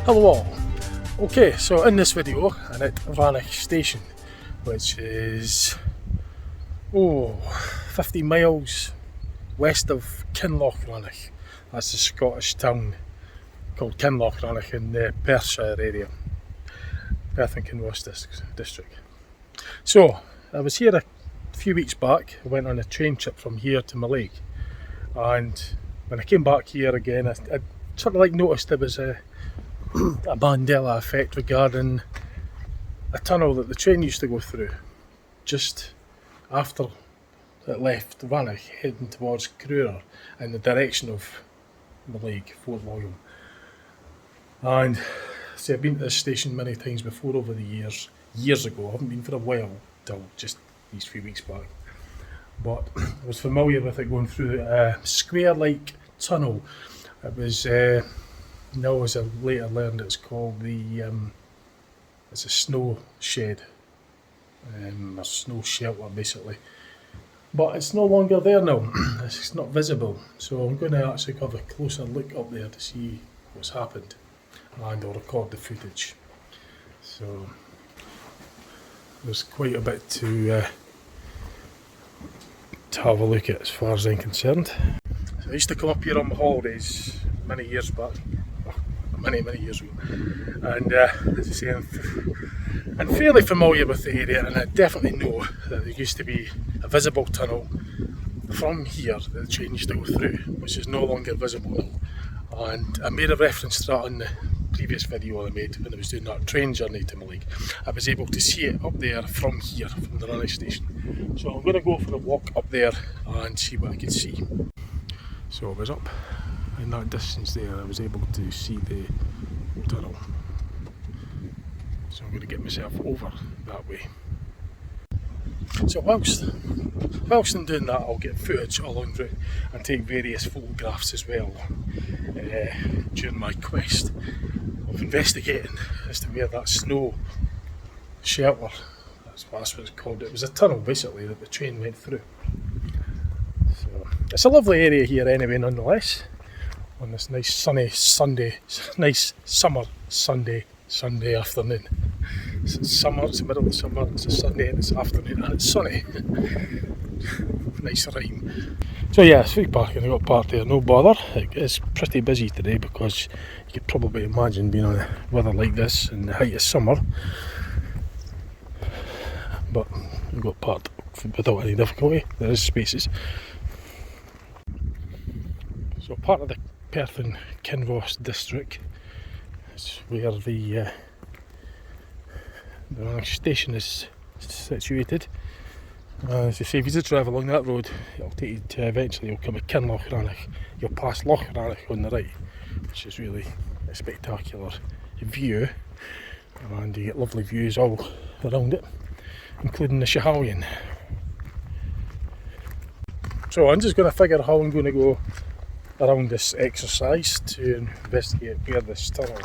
Hello all. Okay, so in this video I'm at Rannoch station, which is 50 miles west of Cruach Rannoch. That's the Scottish town called Cruach Rannoch in the Perthshire area, Perth and Kinross district. So I was here a few weeks back. I went on a train trip from here to Mallaig, and when I came back here again, I sort of like noticed there was a Mandela Effect regarding a tunnel that the train used to go through just after it left Rannoch, heading towards Corrour in the direction of Mallaig, Fort William. And see, I've been to this station many times before over the years ago. I haven't been for a while, till just these few weeks back, but I was familiar with it going through a square-like tunnel. It was now, as I later learned, it's called it's a snow shed, a snow shelter basically. But it's no longer there now. It's not visible. So I'm going to actually have a closer look up there to see what's happened, and I'll record the footage. So there's quite a bit to have a look at as far as I'm concerned. So I used to come up here on my holidays many years back. Many years ago, and as I say, I'm fairly familiar with the area, and I definitely know that there used to be a visible tunnel from here that the train used to go through, which is no longer visible now. And I made a reference to that in the previous video I made when I was doing that train journey to Mallaig. I was able to see it up there from here, from the Rannoch station. So I'm going to go for a walk up there and see what I can see. So I was up in that distance there, I was able to see the tunnel. So I'm going to get myself over that way. So whilst I'm doing that, I'll get footage along the route and take various photographs as well during my quest of investigating as to where that snow shelter, that's what it's called. It was a tunnel basically that the train went through. So it's a lovely area here anyway, nonetheless, on this nice sunny Sunday, nice summer Sunday afternoon. It's summer, it's the middle of summer, it's a Sunday and it's afternoon and it's sunny. Nice rhyme. So yeah, it's free parking, I got parked there, no bother. It's pretty busy today because you could probably imagine being on weather like this in the height of summer. But we got parked without any difficulty, there is spaces. So part of the Perth and Kinross district is where the Rannoch station is situated. As I say, if you just drive along that road, it'll take you to eventually you'll come to Cruach Rannoch. You'll pass Loch Rannoch on the right, which is really a spectacular view, and you get lovely views all around it, including the Schiehallion. So I'm just going to figure how I'm going to go around this exercise to investigate where this tunnel,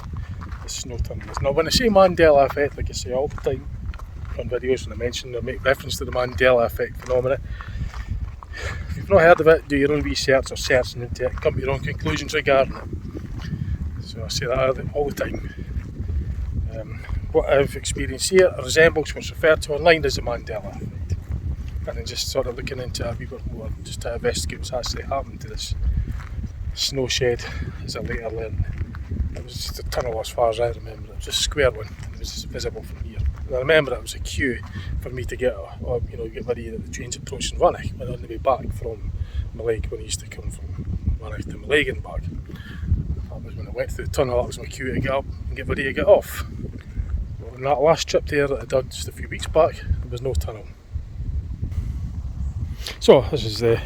this snow tunnel is. Now when I say Mandela Effect, like I say all the time on videos when I mention or make reference to the Mandela Effect phenomena, if you've not heard of it, do your own research or searching into it, come to your own conclusions regarding it. So I say that all the time. What I've experienced here resembles what's referred to online as the Mandela Effect, and then just sort of looking into it a wee bit more just to investigate what's actually happened to this snow shed. As I later learned, it was just a tunnel as far as I remember. It was a square one, it was visible from here. And I remember it was a queue for me to get ready that the train's approaching Rannoch when on the way back from Mallaig, when I used to come from Rannoch to Mallaig and back. That was when I went through the tunnel, that was my queue to get up and get ready to get off. Well, on that last trip there that I did just a few weeks back, there was no tunnel. So this is the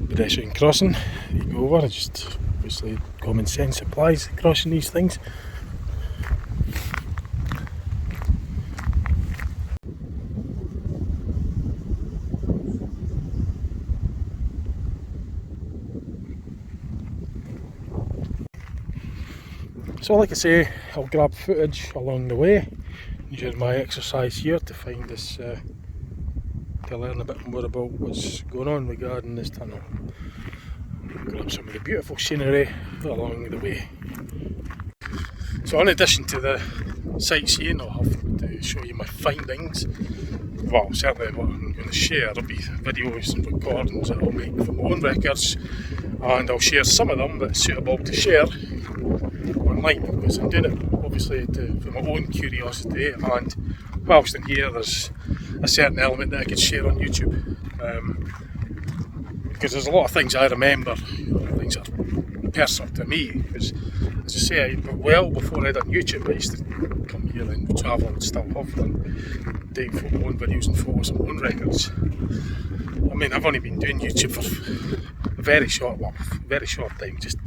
pedestrian crossing. You go over, just obviously common sense applies crossing these things. So like I say, I'll grab footage along the way during my exercise here to find this, to learn a bit more about what's going on regarding this tunnel. Grab some of the beautiful scenery along the way. So in addition to the sightseeing, I'll have to show you my findings. Well, certainly what I'm going to share will be videos and recordings that I'll make for my own records, and I'll share some of them that's suitable to share online, because I'm doing it obviously for my own curiosity, and whilst in here there's a certain element that I could share on YouTube, because there's a lot of things I remember, things that are personal to me, because as I say, well before I done YouTube I used to come here and travel and still have done, doing my own videos and photos and my own records. I mean, I've only been doing YouTube for a very short time, just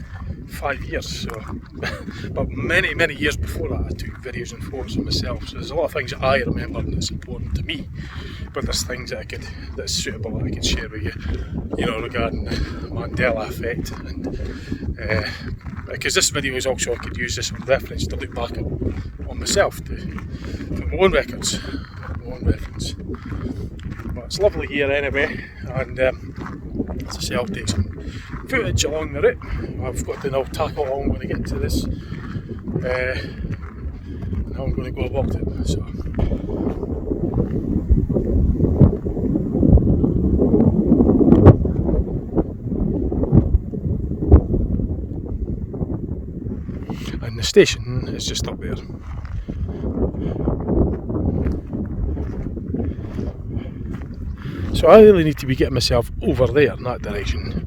5 years, so but many years before that I took videos and photos of myself, so there's a lot of things that I remember and that's important to me, but there's things that that's suitable that I could share with you, regarding the Mandela Effect, and because this video is also, I could use this as reference to look back on myself, for my own records, my own reference. But it's lovely here anyway, and as I say, I'll take some footage along the route. I've got to now tackle along when I get to this, and how I'm going to go about it. So. And the station is just up there. So I really need to be getting myself over there in that direction.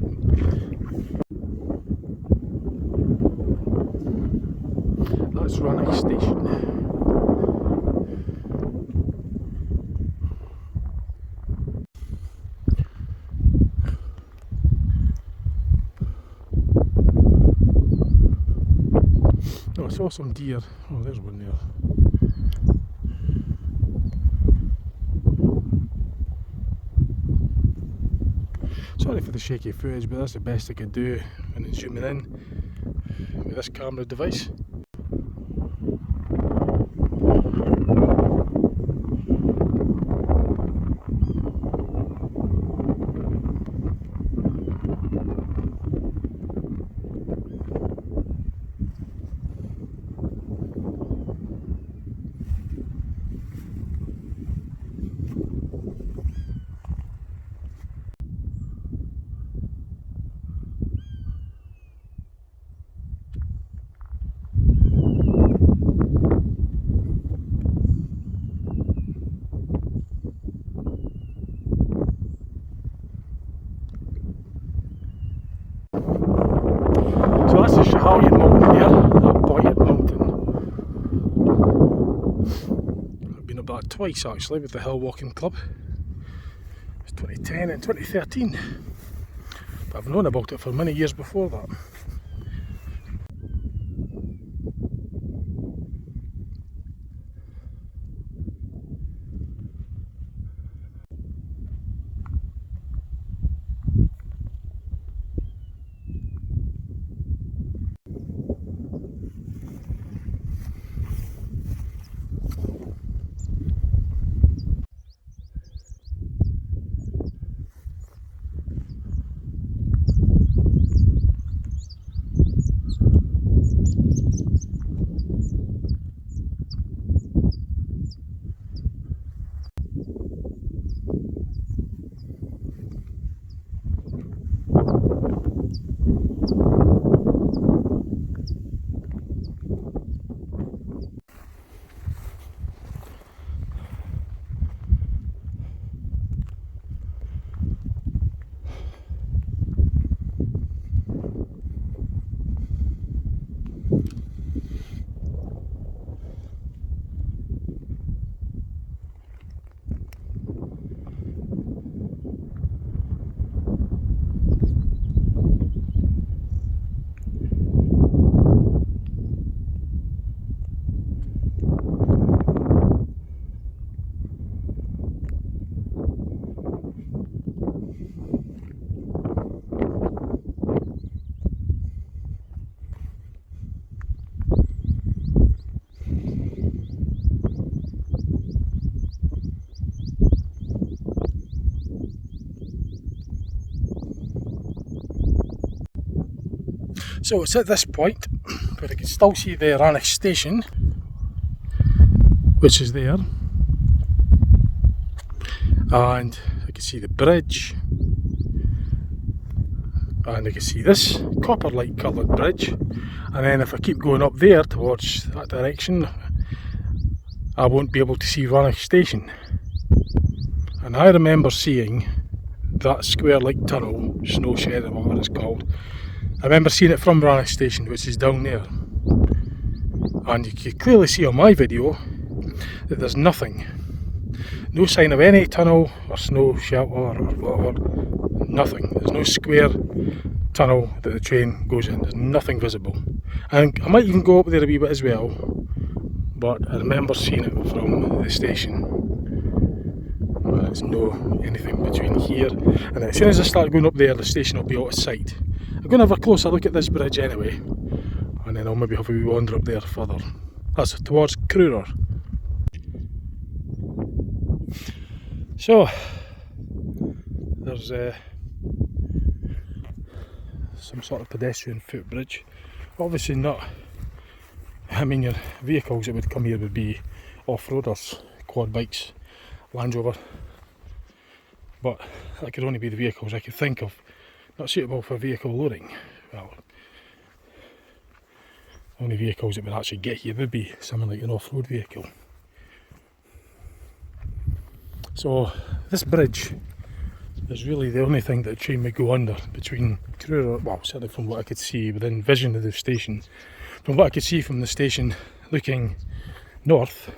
That's Rannoch station. Oh, I saw some deer. Oh, there's one there. Sorry for the shaky footage, but that's the best I could do when it's zooming in with this camera device. So that's the Shahalian Mountain there, that Boyett Mountain. I've been up that twice actually with the Hill Walking Club. It was 2010 and 2013. But I've known about it for many years before that. So it's at this point but I can still see the Rannoch station, which is there, and I can see the bridge, and I can see this copper light coloured bridge, and then if I keep going up there towards that direction, I won't be able to see Rannoch station. And I remember seeing that square like tunnel, snow shed or whatever it's called, I remember seeing it from Rannoch station, which is down there, and you can clearly see on my video that there's nothing, no sign of any tunnel or snow shelter or whatever, nothing. There's no square tunnel that the train goes in, there's nothing visible. And I might even go up there a wee bit as well, but I remember seeing it from the station. There's no anything between here, and as soon as I start going up there, the station will be out of sight. I'm going to have a closer look at this bridge anyway, and then I'll maybe have a wee wander up there further. That's towards Corrour. So there's some sort of pedestrian footbridge. Obviously not, I mean, your vehicles that would come here would be off-roaders, quad bikes, Land Rover, but that could only be the vehicles I could think of not suitable for vehicle loading. Well, only vehicles that would actually get here would be something like an off-road vehicle. So this bridge is really the only thing that the train would go under between Corrour, well, certainly from what I could see within vision of the station. From what I could see from the station looking north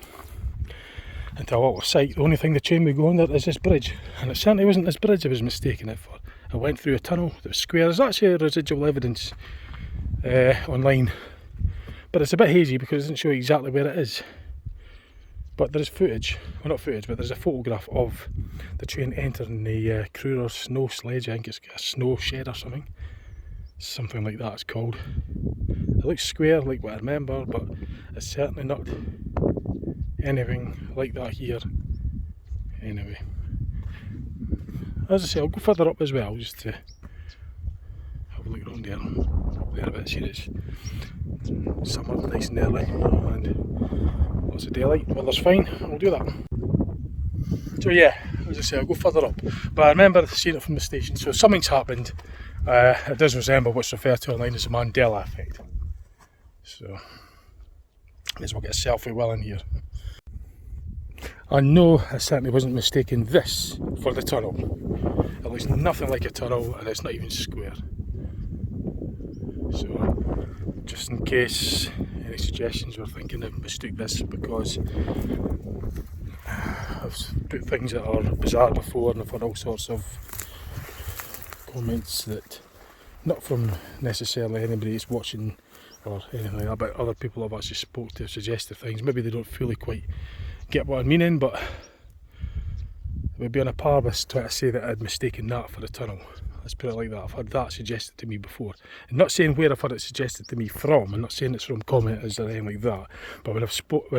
into a lot of sight, the only thing the train would go under is this bridge, and it certainly wasn't this bridge I was mistaking it for. I went through a tunnel that was square. There's actually residual evidence online, but it's a bit hazy because it doesn't show exactly where it is. But there is footage, well not footage, but there's a photograph of the train entering the Corrour snow sledge. I think it's a snow shed or something like that it's called. It looks square like what I remember, but it's certainly not anything like that here. Anyway, as I say, I'll go further up as well just to have a look around there. There a bit, see it's summer, nice and early, and lots of daylight, weather's fine, I'll do that. So yeah, as I say, I'll go further up, but I remember seeing it from the station, so something's happened. It does resemble what's referred to online as the Mandela Effect. So, may as well get a selfie well in here. I know I certainly wasn't mistaking this for the tunnel. It looks nothing like a tunnel, and it's not even square. So, just in case any suggestions were thinking I mistook this, because I've put things that are bizarre before, and I've had all sorts of comments that, not from necessarily anybody that's watching or anything like that, but other people have actually spoke to, suggested things. Maybe they don't fully quite get what I'm meaning, but it would be on a par with trying to say that I'd mistaken that for a tunnel. Let's put it like that. I've had that suggested to me before. I'm not saying where I've had it suggested to me from. I'm not saying it's from commenters or anything like that. But I've put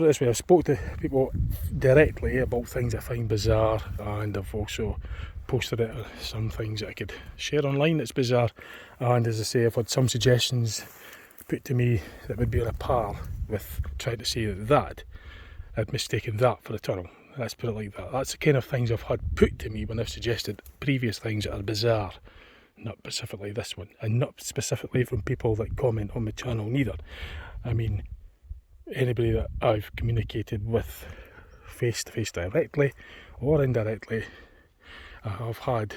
it this way, I've spoke to people directly about things I find bizarre, and I've also posted it some things that I could share online that's bizarre. And as I say, I've had some suggestions put to me that would be on a par with trying to say that I'd mistaken that for a tunnel. Let's put it like that. That's the kind of things I've had put to me when I've suggested previous things that are bizarre. Not specifically this one, and not specifically from people that comment on my channel neither. I mean, anybody that I've communicated with face to face directly or indirectly, I've had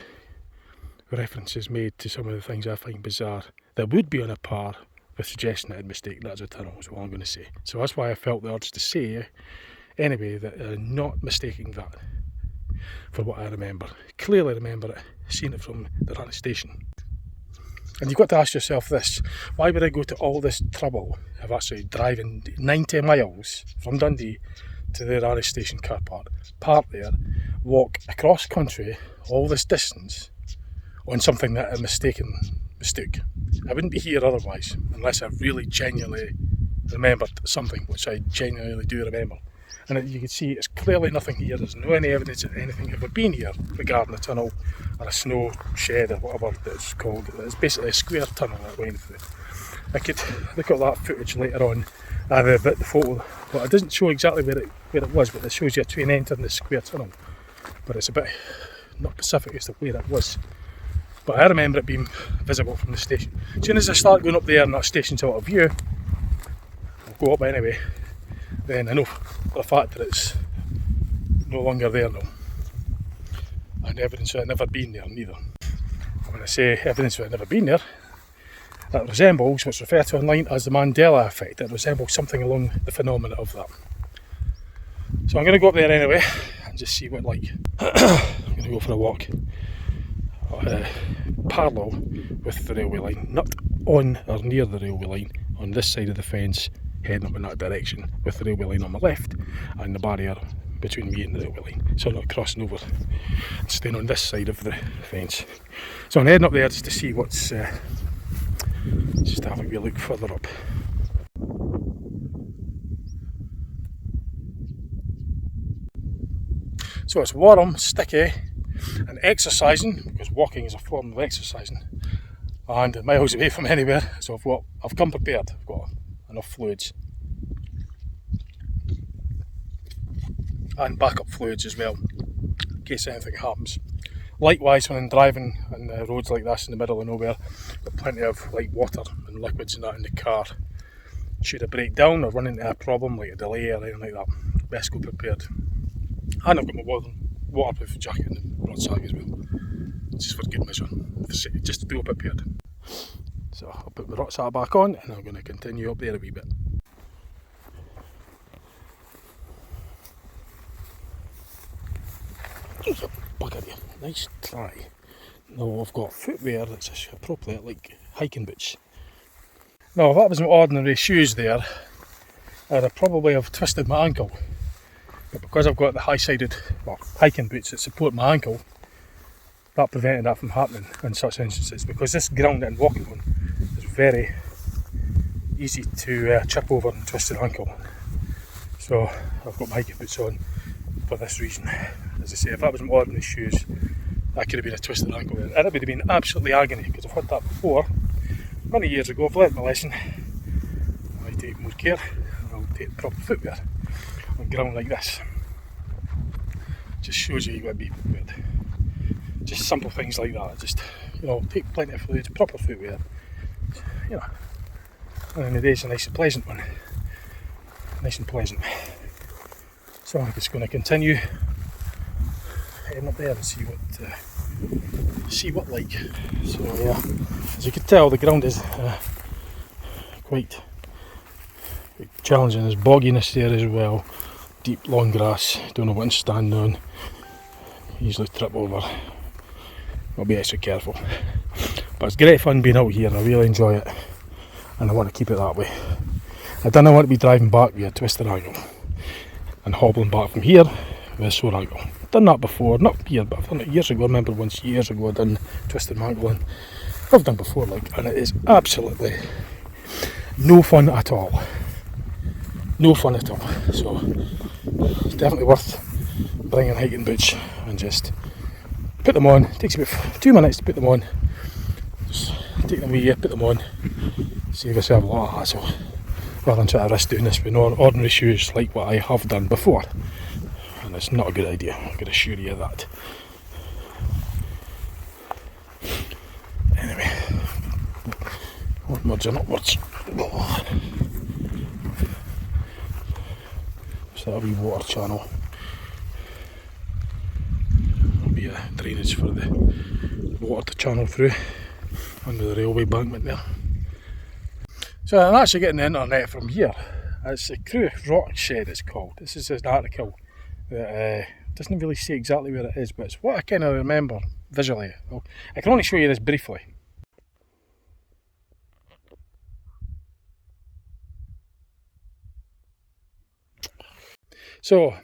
references made to some of the things I find bizarre that would be on a par with suggesting that I'd mistake that as a tunnel, is what I'm going to say. So that's why I felt the urge to say anyway that I'm not mistaking that for what I remember. Clearly remember it, seeing it from the Rannoch station. And you've got to ask yourself this: why would I go to all this trouble of actually driving 90 miles from Dundee to the Rannoch station car park there, walk across country all this distance on something that I mistook? I wouldn't be here otherwise, unless I really genuinely remembered something, which I genuinely do remember. And you can see it's clearly nothing here. There's no any evidence of anything ever been here regarding a tunnel or a snow shed or whatever it's called. It's basically a square tunnel that I went through. I could look at that footage later on, the photo, but it doesn't show exactly where it was, but it shows you a train entering the square tunnel. But it's a bit not specific as to where it was. But I remember it being visible from the station. As soon as I start going up there and that station's out of view, I'll go up anyway, then I know for the fact that it's no longer there now. And evidence of it never been there neither. And when I say evidence of it never been there, that resembles what's referred to online as the Mandela Effect. It resembles something along the phenomena of that. So I'm going to go up there anyway and just see what it's like. I'm going to go for a walk parallel with the railway line, not on or near the railway line, on this side of the fence, heading up in that direction, with the railway line on my left and the barrier between me and the railway line, so I'm not crossing over, staying on this side of the fence. So I'm heading up there just to see what's, just to have a wee look further up. So it's warm, sticky and exercising, because walking is a form of exercising, and miles away from anywhere, so I've come prepared. I've got enough fluids and backup fluids as well in case anything happens. Likewise, when I'm driving on roads like this in the middle of nowhere, I've got plenty of like water and liquids and that in the car. Should I break down or run into a problem like a delay or anything like that, best go prepared. And I've got my waterproof jacket in the rucksack as well, just for good measure, just to be prepared. So I'll put my rucksack back on and I'm going to continue up there a wee bit. There's a bugger here, nice try. Now I've got footwear that's appropriate, like hiking boots. Now if that was my ordinary shoes there, I'd probably have twisted my ankle. But because I've got the high-sided hiking boots that support my ankle, that prevented that from happening in such instances, because this ground that I'm walking on is very easy to trip over and twist your ankle. So I've got my hiking boots on for this reason. As I say, if that was my ordinary shoes, that could have been a twisted ankle there, and it would have been absolutely agony, because I've had that before many years ago. I've learnt my lesson. I take more care and I'll take proper footwear on ground like this. Just shows you got to be prepared. Just simple things like that. Just, take plenty of fluids, proper footwear. And the day's a nice and pleasant one. Nice and pleasant. So I'm just going to continue heading up there and see what like. So yeah, as you can tell, the ground is quite challenging. There's bogginess there as well. Deep long grass, don't know what to stand on, easily trip over. I'll be extra careful. But it's great fun being out here, I really enjoy it, and I want to keep it that way. I don't want to be driving back with a twisted ankle and hobbling back from here with a sore ankle. I've done that before, not here, but I've done it years ago. I remember once years ago I done twisted my ankle, and I've done before, and it is absolutely no fun at all. No fun at all. So it's definitely worth bringing hiking boots and just put them on. It takes about 2 minutes to put them on. Just take them away, put them on, save yourself a lot of hassle, rather than try to risk doing this with ordinary shoes like what I have done before. And it's not a good idea, I can assure you of that. Anyway, onwards and upwards. That wee water channel. There'll be a drainage for the water to channel through under the railway embankment there. So I'm actually getting the internet from here. It's the Cruach Rock Shed, it's called. This is an article that doesn't really say exactly where it is, but it's what I kind of remember visually. Well, I can only show you this briefly. So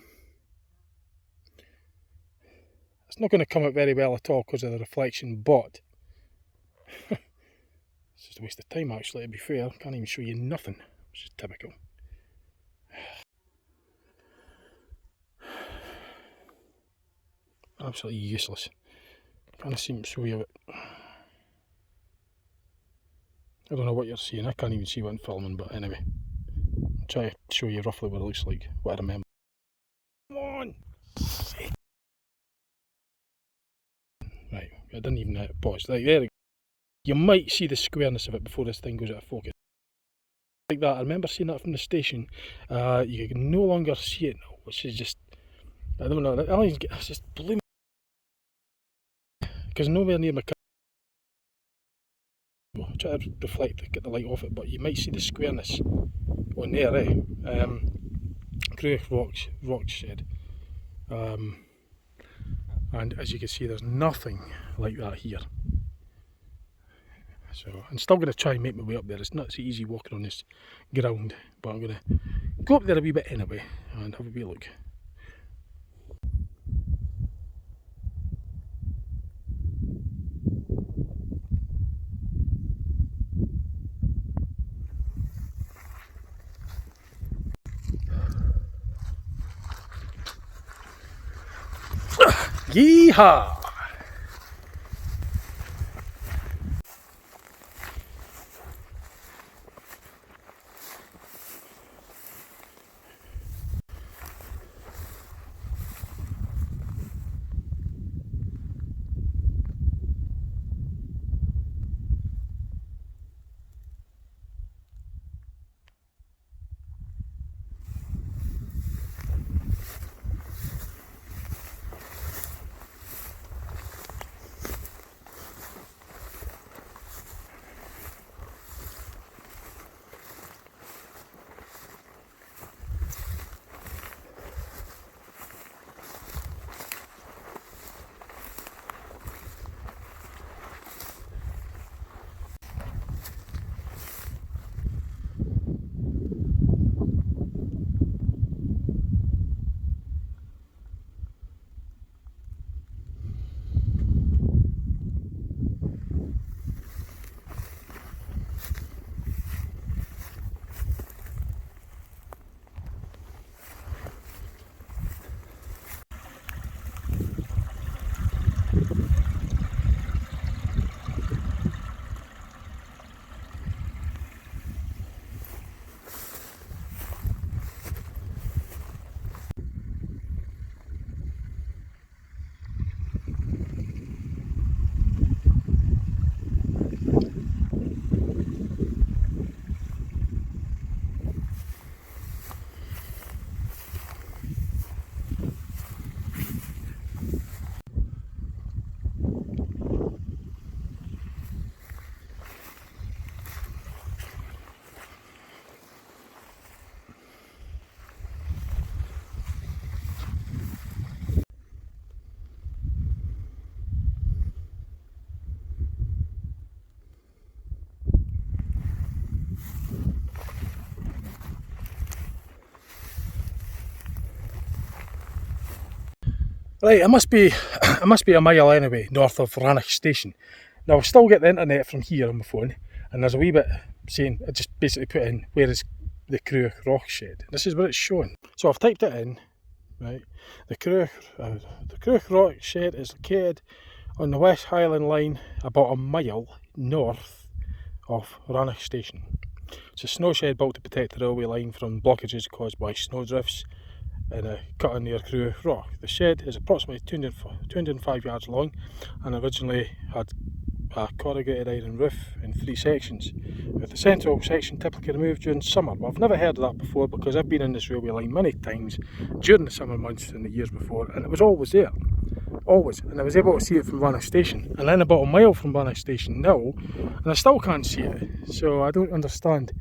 it's not going to come out very well at all because of the reflection, but it's just a waste of time actually, to be fair. I can't even show you nothing, which is typical. Absolutely useless. Can't seem to show you it. I don't know what you're seeing, I can't even see what I'm filming, but anyway. I'll try to show you roughly what it looks like, what I remember. Come on! Right, I didn't even pause. Right, there we go. You might see the squareness of it before this thing goes out of focus. Like that, I remember seeing that from the station. You can no longer see it now, which is just, I don't know, it's just blew me. Because nowhere near my car. I'll try to reflect, get the light off it, but you might see the squareness on there, eh? Cruach Rock Shed. And as you can see, there's nothing like that here. So I'm still going to try and make my way up there. It's not so easy walking on this ground, but I'm going to go up there a wee bit anyway and have a wee look. Yeehaw! Right, it must be a mile anyway, north of Rannoch station. Now I still get the internet from here on my phone, and there's a wee bit saying, I just basically put in, where is the Cruach Rock Shed? This is what it's showing. So I've typed it in, right, the Cruach Rock Shed is located on the West Highland line about a mile north of Rannoch station. It's a snow shed built to protect the railway line from blockages caused by snowdrifts in a cut near Cruach Rock. The shed is approximately 205 yards long and originally had a corrugated iron roof in 3 sections, with the central section typically removed during summer. Well, I've never heard of that before because I've been in this railway line many times during the summer months and the years before, and it was always there. Always. And I was able to see it from Rannoch station, and then about a mile from Rannoch station now, and I still can't see it. So I don't understand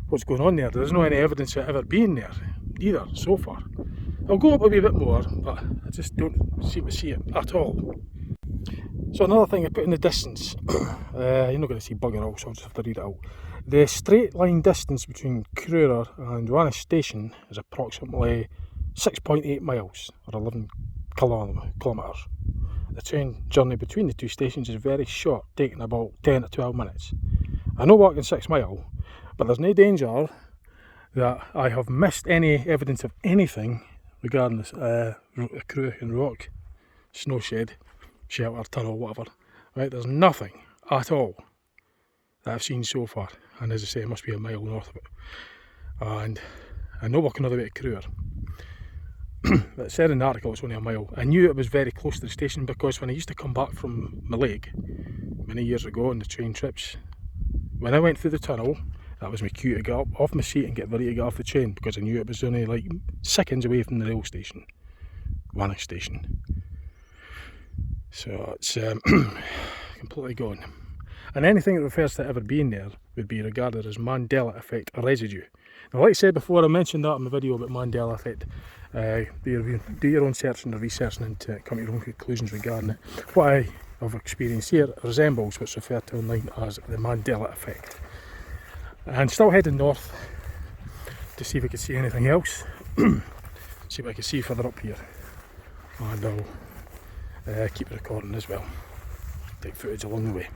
what's going on there. There's no any evidence of it ever being there either so far. I'll go up a wee bit more, but I just don't seem to see it at all. So another thing I put in the distance, you're not going to see bugger all, so I'll just have to read it out. The straight line distance between Corrour and Rannoch station is approximately 6.8 miles, or 11 kilometres. The train journey between the two stations is very short, taking about 10 to 12 minutes. I know walking 6 miles, but there's no danger that I have missed any evidence of anything regarding this Cruach Rock snow shed, shelter, tunnel, whatever. Right, there's nothing at all. that I've seen so far, and as I say, it must be a mile north of it. And I know walking all the way to Corrour, but it said in the article it's only a mile. I knew it was very close to the station because when I used to come back from my leg many years ago on the train trips, when I went through the tunnel, that was my cue to get up off my seat and get ready to get off the train, because I knew it was only like seconds away from the rail station, Rannoch station. So it's completely gone. And anything that refers to ever being there would be regarded as Mandela Effect residue. Now, like I said before, I mentioned that in my video about Mandela Effect. Do your own searching and researching into it, come to your own conclusions regarding it. What I have experienced here resembles what's referred to online as the Mandela Effect. And still heading north to see if I can see anything else. See what I can see further up here. And I'll keep recording as well. Take footage along the way.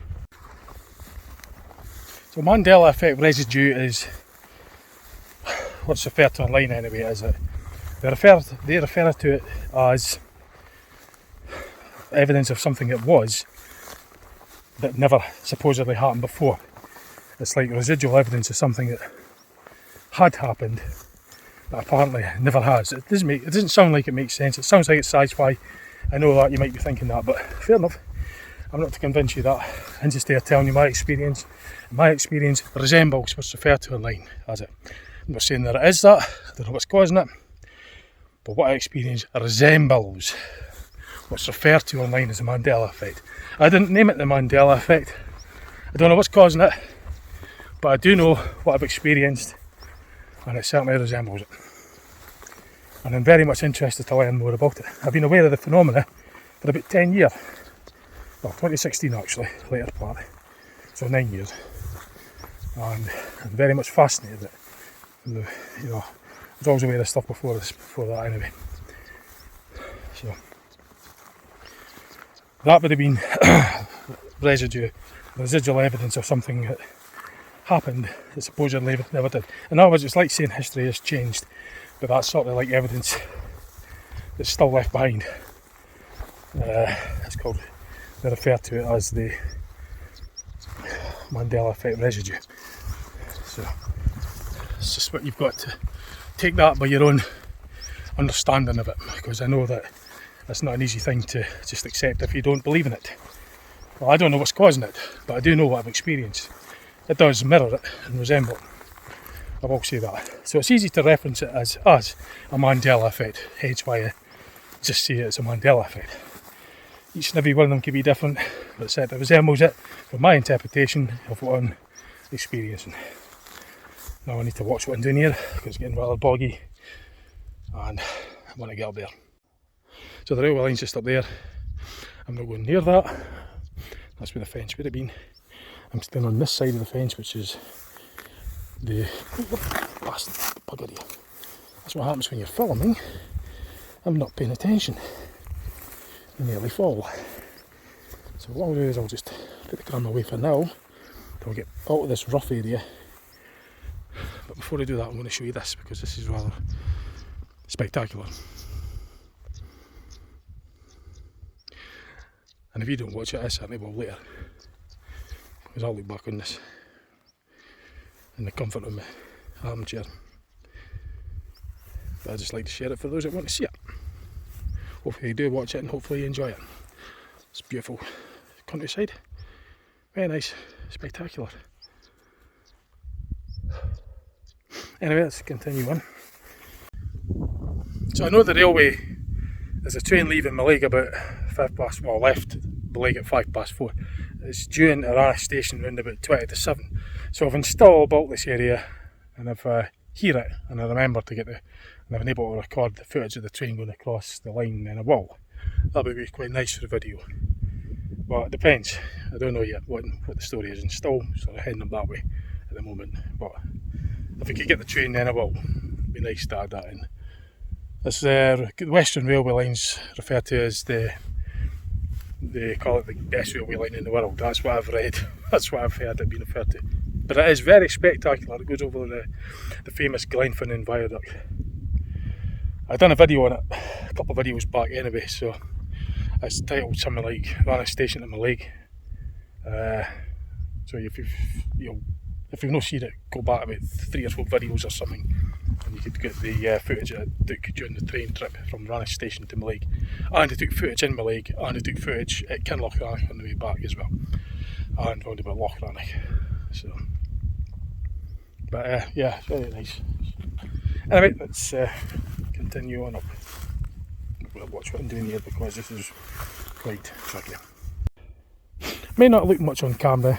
So Mandela Effect residue is what's referred to online anyway, is it? They refer to it as evidence of something that was, that never supposedly happened before. It's like residual evidence of something that had happened, but apparently never has. It doesn't sound like it makes sense. It sounds like it's sci-fi. I know that you might be thinking that, but fair enough. I'm not to convince you that. I'm just there telling you my experience. My experience resembles what's referred to online as it. I'm not saying that it is that. I don't know what's causing it. But what I experience resembles what's referred to online as the Mandela Effect. I didn't name it the Mandela Effect. I don't know what's causing it, but I do know what I've experienced, and it certainly resembles it. And I'm very much interested to learn more about it. I've been aware of the phenomena for about 10 years. Well, 2016 actually, later part. So 9 years. And I'm very much fascinated with it. You know, I was always aware of stuff before that anyway. So that would have been residual evidence of something that happened that supposedly never did. In other words, it's like saying history has changed, but that's sort of like evidence that's still left behind. It's called, they refer to it as the Mandela Effect residue. So it's just what you've got to take that by your own understanding of it, because I know that it's not an easy thing to just accept if you don't believe in it. Well, I don't know what's causing it, but I do know what I've experienced. It does mirror it and resemble it. I will say that. So it's easy to reference it as a Mandela Effect, hence why I just say it's a Mandela Effect. Each and every one of them could be different, but it certainly resembles it from my interpretation of what I'm experiencing. Now I need to watch what I'm doing here because it's getting rather boggy and I want to get up there. So the railway line's just up there. I'm not going near that. That's where the fence would have been. I'm standing on this side of the fence, which is the buggery. That's what happens when you're filming. I'm not paying attention. I nearly fall. So what I'll do is I'll just put the camera away for now. I'll get out of this rough area. But before I do that, I'm going to show you this because this is rather spectacular. And if you don't watch it, I certainly will later. Because I'll look back on this in the comfort of my armchair. But I just like to share it for those that want to see it. Hopefully you do watch it and hopefully you enjoy it. It's beautiful countryside. Very nice, spectacular. Anyway, let's continue on. So I know the railway, there's a train leaving Mallaig about left Mallaig at 4:05. It's due into Rannoch station around about 20 to 7. So I've installed about this area and I've hear it and I remember to get and I've been able to record the footage of the train going across the line in a wall. That would be quite nice for a video. But it depends. I don't know yet what the story is, and still sort of heading up that way at the moment. But if we could get the train then I will. It'd be nice to add that in. This the Western Railway line's referred to as they call it the best railway line in the world. That's what I've read. That's what I've heard it being referred to. But it is very spectacular. It goes over the famous Glenfinnan Viaduct. I've done a video on it a couple of videos back anyway, so it's titled something like Rannoch Station at Mallaig. So if you've not seen it, go back about 3 or 4 videos or something, and you could get the footage I took during the train trip from Rannoch station to Mallaig. And I took footage in Mallaig, and I took footage at Cruach Rock on the way back as well, and round about Loch Rannoch. So, but yeah, very nice. Anyway, let's continue on up. We'll watch what I'm doing here because this is quite tricky. May not look much on camera,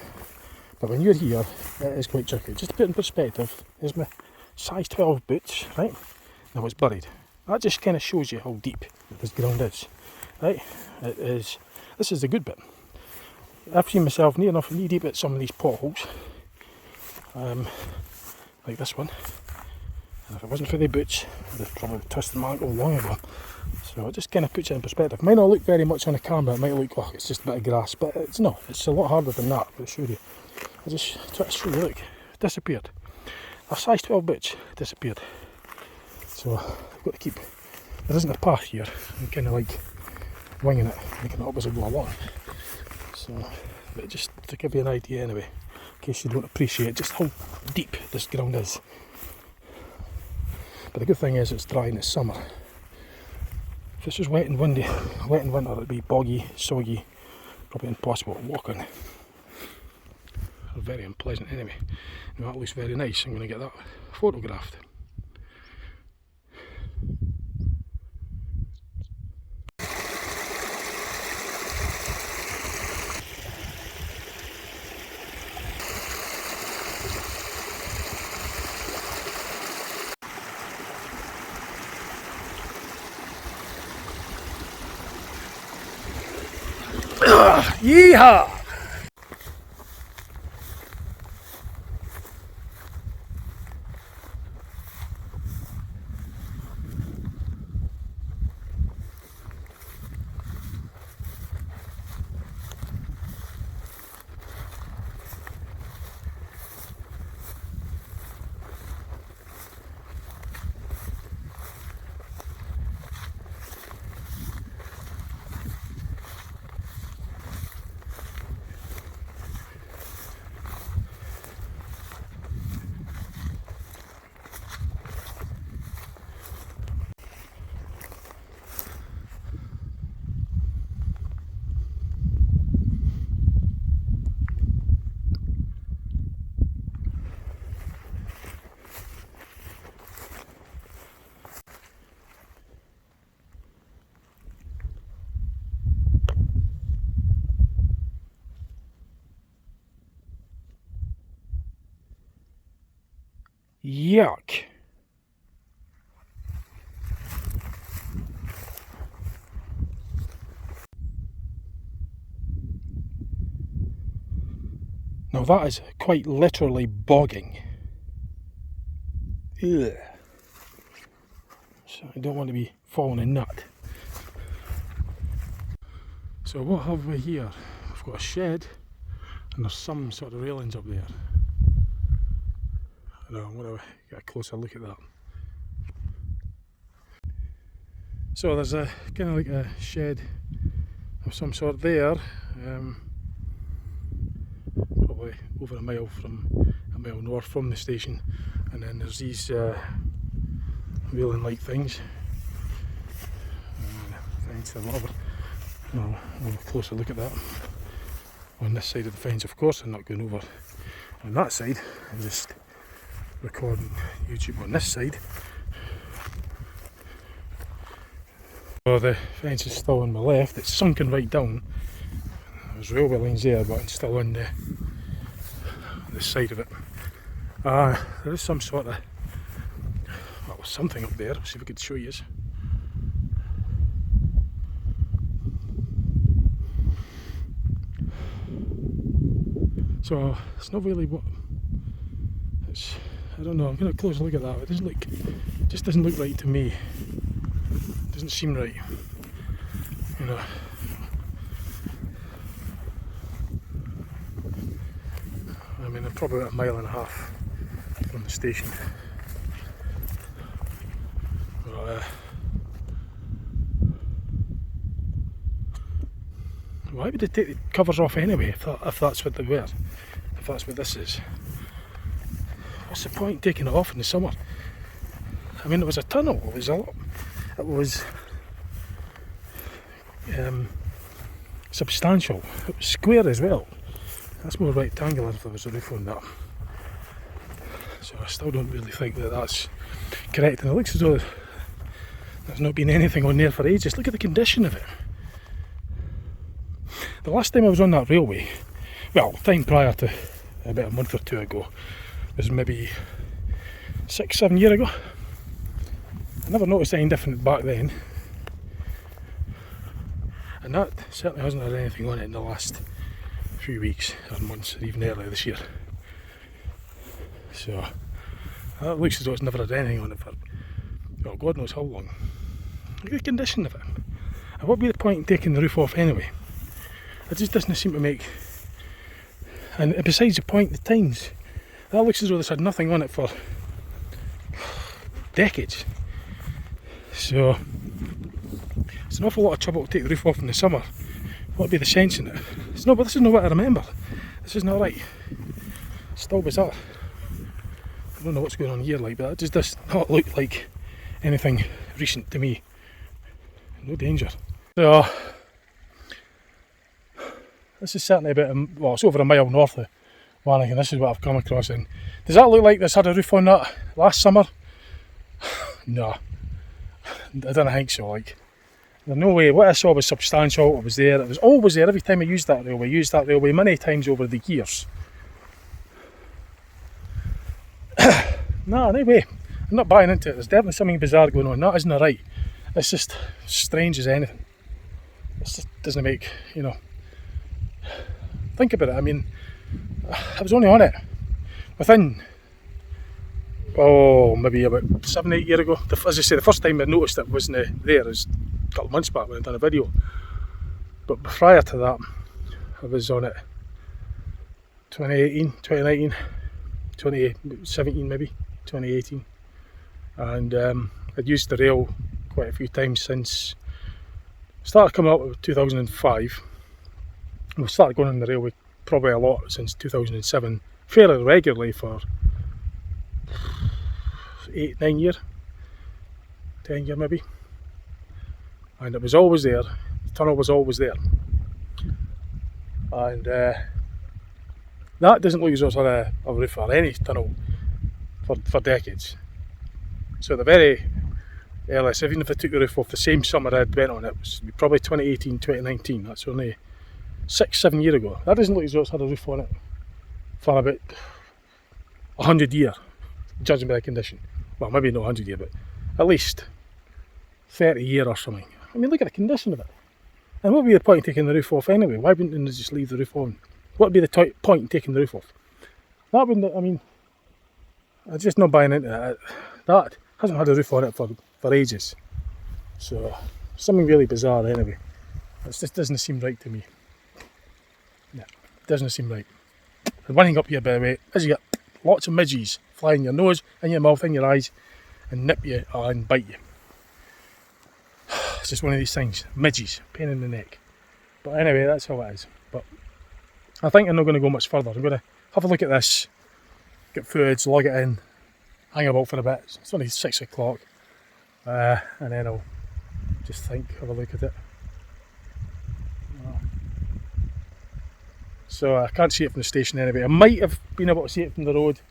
but when you're here, it is quite tricky. Just to put in perspective, here's my size 12 boots, right? Now it's buried. That just kind of shows you how deep this ground is, right? This is the good bit. I've seen myself near enough knee deep at some of these potholes, like this one. And if it wasn't for the boots, I'd have probably twisted my ankle long ago. So it just kind of puts it in perspective. Might not look very much on the camera, it might look like it's just a bit of grass, but it's not. It's a lot harder than that, I'll show you. I just try to show you, look, it disappeared. A size 12 boots disappeared. So I've got to keep, there isn't a path here. I'm kind of like winging it, making it up as I go along. So, but just to give you an idea anyway, in case you don't appreciate just how deep this ground is. But the good thing is it's dry in the summer. If this was wet and windy, wet in winter, it'd be boggy, soggy, probably impossible to walk on. Or very unpleasant anyway. Now that looks very nice, I'm going to get that photographed. Yeehaw! Yuck. Now that is quite literally bogging. Ugh. So I don't want to be falling a nut. So what have we here? I've got a shed and there's some sort of railings up there. I'm going to get a closer look at that. So there's a kind of like a shed of some sort there, probably over a mile north from the station, and then there's these railing like things, fence or whatever. I'll have a closer look at that on this side of the fence. Of course I'm not going over on that side, I'm just recording YouTube on this side. So the fence is still on my left, it's sunken right down. There's railway lines there, but it's still on the side of it. There is some sort of, well, something up there. See if I could show you. So it's not really what it's. I don't know. I'm going to close a look at that. It doesn't look. It just doesn't look right to me. It doesn't seem right. You know. I mean, I'm probably about 1.5 miles from the station. But, why would they take the covers off anyway if that's what they were? if that's what this is. What's the point in taking it off in the summer? I mean, it was a tunnel, it was a lot. It was substantial. It was square as well. That's more rectangular if there was a roof on that. So I still don't really think that that's correct. And it looks as though there's not been anything on there for ages. Look at the condition of it. The last time I was on that railway, well, time prior to about a month or two ago, was maybe 6-7 years ago. I never noticed anything different back then. And that certainly hasn't had anything on it in the last few weeks or months, or even earlier this year. So that looks as though it's never had anything on it for, well, God knows how long. Look at the condition of it. And what would be the point in taking the roof off anyway? It just doesn't seem to make. And besides the point, the times, that looks as though it's had nothing on it for decades. So it's an awful lot of trouble to take the roof off in the summer. What would be the sense in it? It's not, but this is not what I remember. This is not right. It's still bizarre. I don't know what's going on here, like, but it just does not look like anything recent to me. No danger. So this is certainly about, well, it's over a mile north of Rannoch, and this is what I've come across. And does that look like this had a roof on that last summer? No, I don't think so. Like, there's no way. What I saw was substantial. It was there. It was always there every time I used that railway. Used that railway many times over the years. No, anyway, I'm not buying into it. There's definitely something bizarre going on. That isn't right. It's just strange as anything. It just doesn't make, you know. Think about it. I mean, I was only on it within, maybe about 7-8 years ago. As I say, the first time I noticed it wasn't there was a couple of months back when I done a video. But prior to that, I was on it 2018, 2019, 2017 maybe, 2018. And I'd used the rail quite a few times since. Started coming up with 2005. We started going on the railway probably a lot since 2007, fairly regularly for 8-9 years, 10 years maybe. And it was always there, the tunnel was always there. And that doesn't look as though it's had a roof or any tunnel for decades. So the very earliest, even if I took the roof off the same summer I'd went on it, was probably 2018, 2019, that's only 6-7 years ago. That doesn't look as though it's had a roof on it for about 100 years, judging by the condition. Well, maybe not 100 years, but at least 30 years or something. I mean, look at the condition of it. And what would be the point in taking the roof off anyway? Why wouldn't they just leave the roof on? What would be the point in taking the roof off? That wouldn't, I mean, I'm just not buying into it. That hasn't had a roof on it for ages. So, something really bizarre anyway. It just doesn't seem right to me. Yeah, it doesn't seem right. And one thing up here, by the way, is you get lots of midges fly in your nose, in your mouth, in your eyes, and nip you and bite you. It's just one of these things. Midges, pain in the neck. But anyway, that's how it is. But I think I'm not going to go much further. I'm going to have a look at this, get footage, log it in, hang about for a bit. It's only 6 o'clock. And then I'll just have a look at it. So I can't see it from the station anyway. I might have been able to see it from the road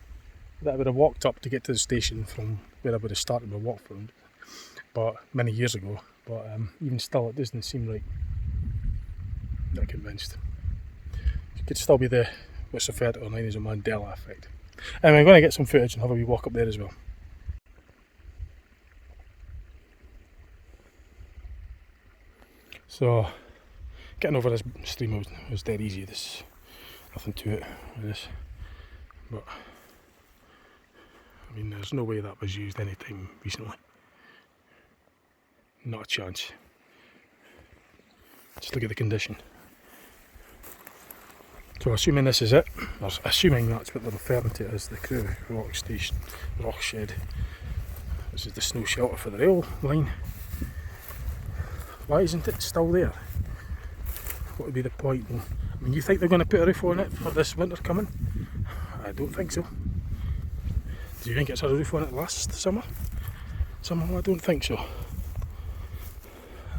that I would have walked up to get to the station from where I would have started my walk from, but many years ago. But even still, it doesn't seem right. Not convinced. It could still be what's referred to online as a Mandela Effect. Anyway, I'm going to get some footage and have a wee walk up there as well. So, getting over this stream was dead easy. There's nothing to it with this. But, I mean, there's no way that was used any time recently. Not a chance. Just look at the condition. So assuming this is it, or assuming that's what they're referring to as the Cruach Rock Shed. This is the snow shelter for the rail line. Why isn't it still there? What would be the point? I mean, you think they're going to put a roof on it for this winter coming? I don't think so. Do you think it's had a roof on it last summer? I don't think so.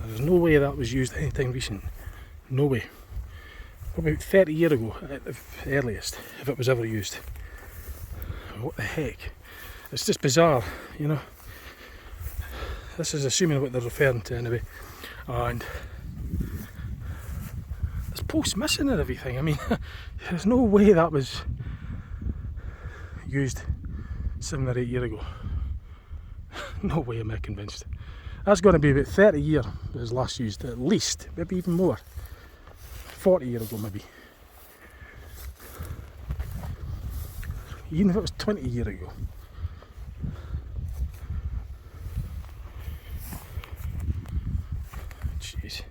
There's no way that was used anytime recent. No way. About 30 years ago at the earliest, if it was ever used. What the heck? It's just bizarre, you know. This is assuming what they're referring to anyway. And there's posts missing and everything. I mean, there's no way that was used 7 or 8 years ago. No way am I convinced. That's going to be about 30 years it was last used, at least, maybe even more. 40 years ago maybe. Even if it was 20 years ago. Jeez.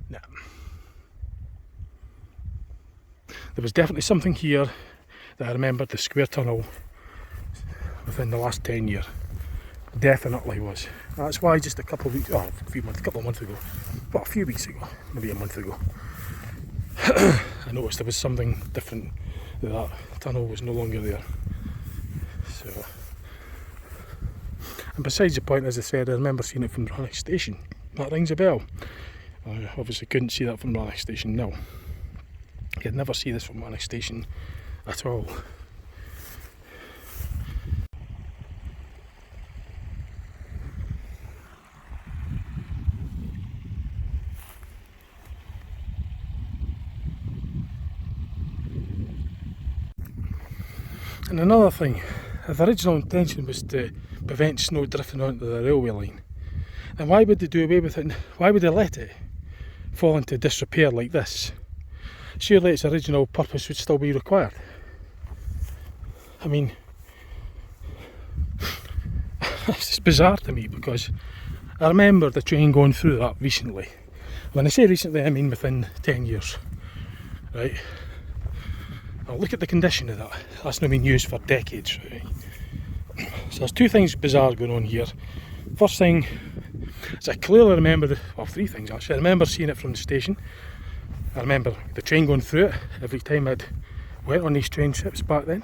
Nah. There was definitely something here that I remembered the square tunnel within the last 10 years. Definitely was. That's why just a couple of weeks, a couple of months ago, well, a few weeks ago, maybe a month ago, I noticed there was something different, that tunnel was no longer there. So, and besides the point, as I said, I remember seeing it from Rannoch station. That rings a bell. I obviously couldn't see that from Rannoch station now. You'd never see this from Rannoch station at all. And another thing, if the original intention was to prevent snow drifting onto the railway line, then why would they do away with it? Why would they let it fall into disrepair like this? Surely its original purpose would still be required. I mean, it's just bizarre to me, because I remember the train going through that recently. When I say recently, I mean within 10 years, right? Now look at the condition of that. That's not been used for decades, right? So there's two things bizarre going on here. First thing is I clearly remember, well, three things actually. I remember seeing it from the station. I remember the train going through it every time I'd went on these train trips back then.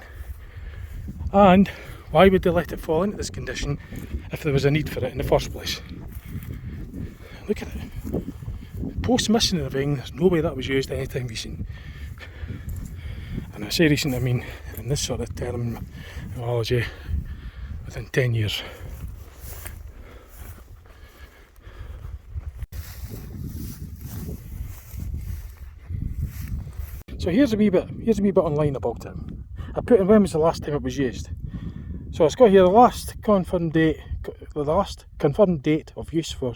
And why would they let it fall into this condition if there was a need for it in the first place? Look at it. Posts missing and everything. There's no way that was used anytime recent. And I say recent, I mean in this sort of terminology, within 10 years. So here's a wee bit online about it. I put in when was the last time it was used. So it's got here the last confirmed date of use for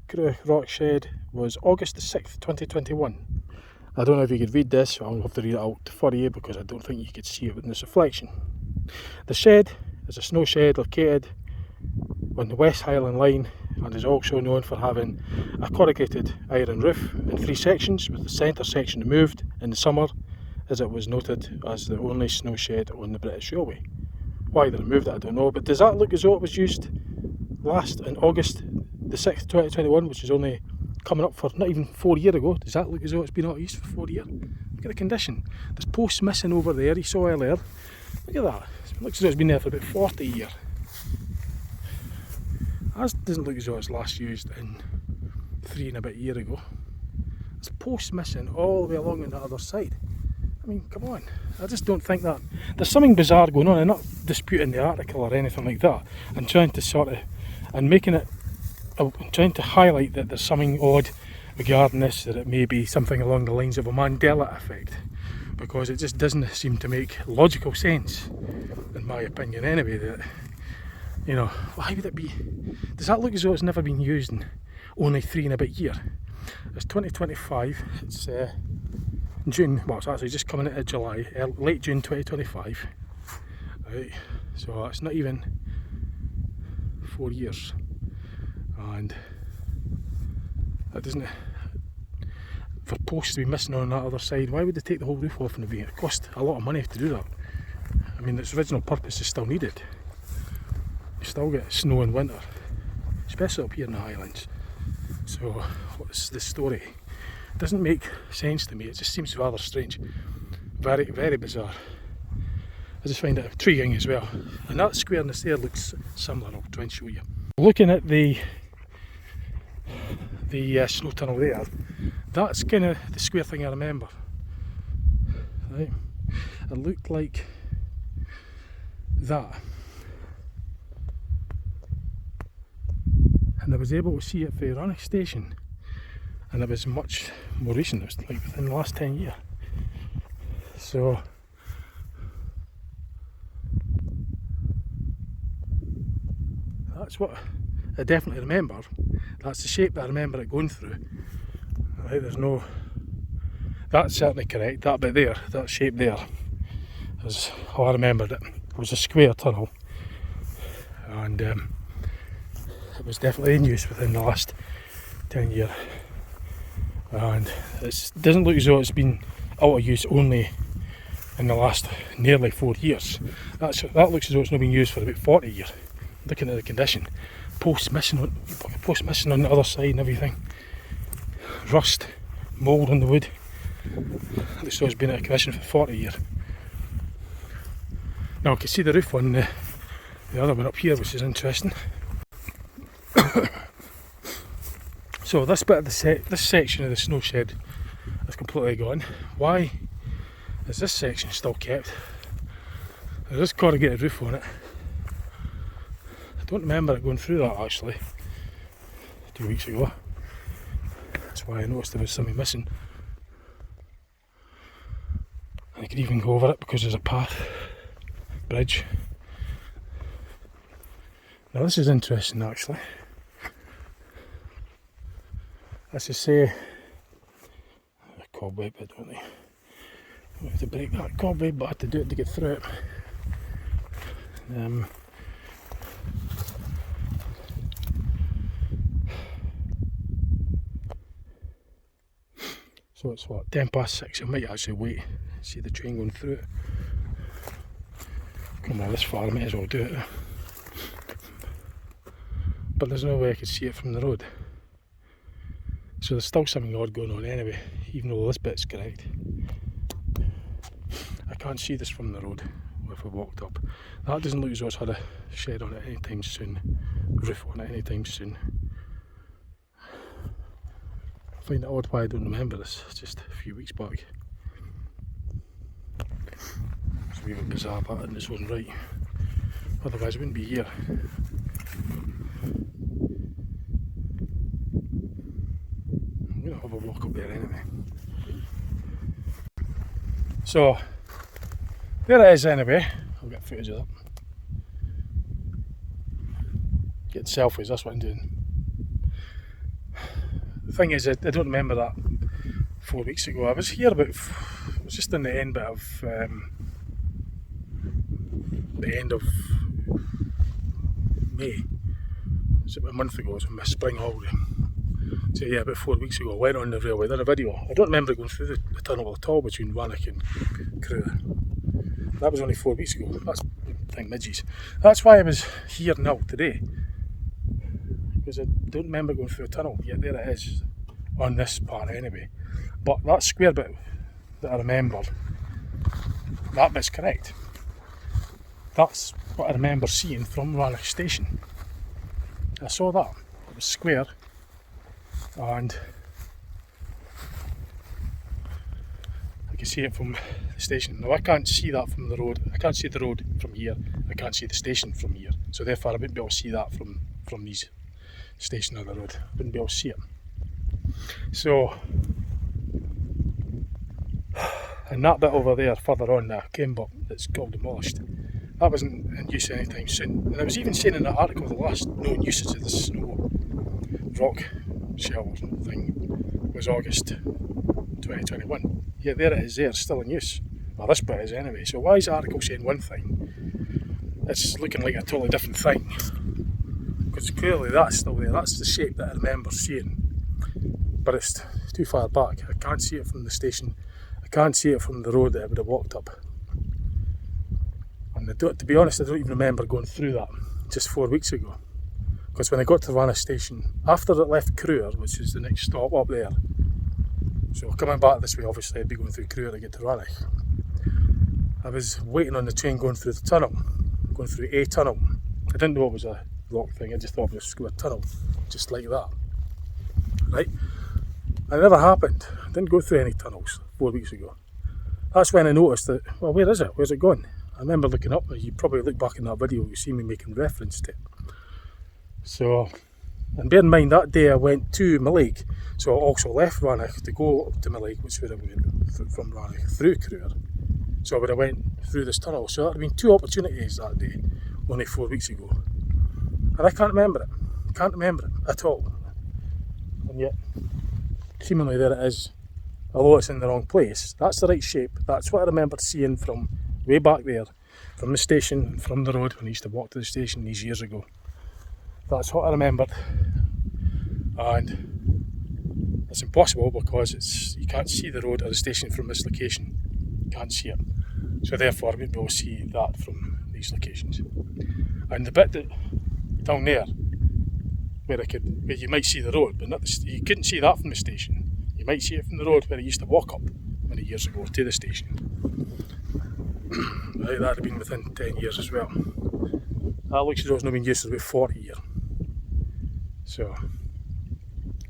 Cruach Rock Shed was August the 6th, 2021. I don't know if you could read this, I'll have to read it out for you because I don't think you could see it in this reflection. The shed is a snow shed located on the West Highland Line and is also known for having a corrugated iron roof in 3 sections, with the centre section removed in the summer, as it was noted as the only snow shed on the British Railway. Why they removed it I don't know, but does that look as though it was used last in August the 6th, 2021, which is only coming up for not even 4 years ago? Does that look as though it's been out of use for 4 years? Look at the condition. There's posts missing over there, you saw earlier. Look at that. It looks as though it's been there for about 40 years. That doesn't look as though it's last used in 3 and a bit years ago. There's posts missing all the way along on the other side. I mean, come on. I just don't think that. There's something bizarre going on. I'm not disputing the article or anything like that. I'm trying to sort of, and making it, I'm trying to highlight that there's something odd regarding this, that it may be something along the lines of a Mandela Effect, because it just doesn't seem to make logical sense, in my opinion anyway, that, you know, why would it be, does that look as though it's never been used in only 3 and a bit years? It's 2025, it's June, well it's actually just coming into July, late June 2025, right, so it's not even 4 years, and that doesn't, for posts to be missing on that other side, why would they take the whole roof off and everything? It cost a lot of money to do that. I mean, its original purpose is still needed. You still get snow in winter, especially up here in the Highlands. So what's the story? doesn't make sense to me. It just seems rather strange. Very, very bizarre. I just find it intriguing as well. And that squareness there looks similar. I'll try and show you. Looking at the snow tunnel there, that's kind of the square thing I remember. Right? It looked like that. And I was able to see it for Rannoch station. And it was much more recent. It was like within the last 10 years. So that's what I definitely remember. That's the shape that I remember it going through. Right, there's no... That's certainly correct. That bit there, that shape there, is how I remembered it. It was a square tunnel. And it was definitely in use within the last 10 years. And it doesn't look as though it's been out of use only in the last nearly 4 years. That looks as though it's not been used for about 40 years. Looking at the condition, posts missing on the other side and everything, rust, mould on the wood. Looks as though it's been out of commission for 40 years. Now I can see the roof on the other one up here, which is interesting. So this bit of this section of the snow shed is completely gone. Why is this section still kept? There is corrugated roof on it. I don't remember it going through that actually 2 weeks ago. That's why I noticed there was something missing. And I could even go over it because there's a path, bridge. Now this is interesting actually. Let's just say a cobweb, I don't know. I have to break that cobweb, but I had to do it to get through it. So it's what, 6:10. I might actually wait and see the train going through it. Come on, this far, I might as well do it. But there's no way I could see it from the road. So there's still something odd going on anyway, even though this bit's correct. I can't see this from the road if I walked up. That doesn't look as though it's had a shed on it anytime soon, roof on it anytime soon. I find it odd why I don't remember this just a few weeks back. It's a wee bit bizarre that in its own right. Otherwise I wouldn't be here. I'm going to have a walk up there anyway. So there it is anyway. I'll get footage of that. Get selfies, that's what I'm doing. The thing is, I don't remember that 4 weeks ago. I was here about, it was just in the end bit of, May. It was about a month ago, it was my spring holiday. So yeah, about 4 weeks ago, I went on the railway, did a video. I don't remember going through the tunnel at all between Rannoch and Corrour. That was only 4 weeks ago. That's thing midges. That's why I was here now today. Because I don't remember going through a tunnel, yet there it is on this part anyway. But that square bit that I remembered, that bit's correct. That's what I remember seeing from Rannoch station. I saw that. It was square and I can see it from the station. Now I can't see that from the road. I can't see the road from here. I can't see the station from here. So therefore I wouldn't be able to see that from these station on the road. I wouldn't be able to see it. So, and that bit over there further on, that Kembuck that's got demolished, that wasn't in use anytime soon. And I was even saying in that article the last known usage of the snow rock shed thing was August 2021. Yet there it is there, still in use. Well, this bit is anyway. So why is the article saying one thing? It's looking like a totally different thing. Because clearly that's still there, that's the shape that I remember seeing. But it's too far back. I can't see it from the station. I can't see it from the road that I would have walked up. And to be honest, I don't even remember going through that just 4 weeks ago. Because when I got to Rannoch station, after it left Corrour, which is the next stop up there, So coming back this way, obviously I'd be going through Corrour to get to Rannoch. I was waiting on the train going through the tunnel, going through a tunnel. I didn't know it was a rock thing, I just thought it was a square tunnel, just like that. Right? And it never happened. I didn't go through any tunnels 4 weeks ago. That's when I noticed that, well, where is it? Where's it gone? I remember looking up, you probably look back in that video, you see me making reference to it. So, and bear in mind that day I went to Mallaig, so I also left Rannoch to go up to Mallaig, which would have went from Rannoch through Corrour. So I would have went through this tunnel. So that would have been 2 opportunities that day, only 4 weeks ago. And I can't remember it. Can't remember it at all. And yet, seemingly there it is. Although it's in the wrong place, that's the right shape. That's what I remember seeing from way back there, from the station, from the road when I used to walk to the station these years ago. That's what I remembered. And it's impossible because you can't see the road or the station from this location. You can't see it. So therefore I wouldn't be able to see that from these locations. And the bit that down there, where you might see the road, but you couldn't see that from the station. You might see it from the road where I used to walk up many years ago to the station. Right, that had been within 10 years as well. That looks as though it's not been used for about 40 years. So,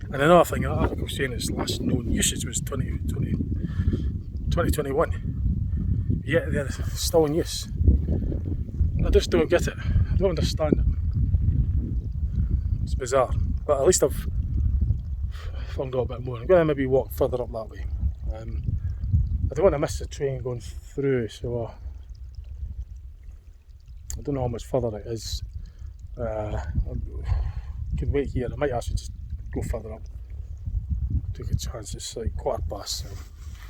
and another thing, that article saying its last known usage was 2021. Yet they're still in use. I just don't get it. I don't understand it. It's bizarre. But at least I've found out a bit more. I'm going to maybe walk further up that way. I don't want to miss the train going through, so I don't know how much further it is. I can wait here. I might actually just go further up. Take a chance. It's like 1:15, so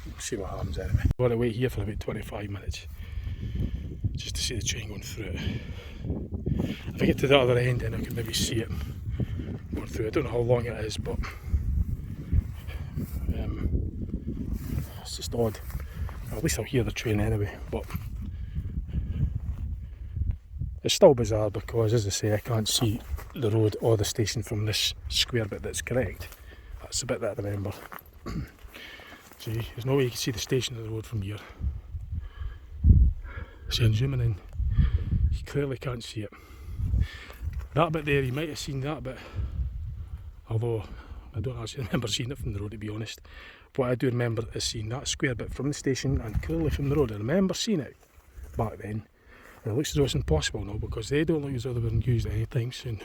we'll see what happens anyway. I'm going to wait here for about 25 minutes just to see the train going through it. If I get to the other end, then I can maybe see it going through. I don't know how long it is, but it's just odd. At least I'll hear the train anyway, but it's still bizarre because, as I say, I can't see the road or the station from this square bit that's correct. That's the bit that I remember. See, there's no way you can see the station or the road from here. See, I'm zooming in, you clearly can't see it. That bit there, you might have seen that bit, although I don't actually remember seeing it from the road, to be honest. What I do remember is seeing that square bit from the station and clearly from the road. I remember seeing it back then. And it looks as though it's impossible now because they don't look as though they were used at any time soon,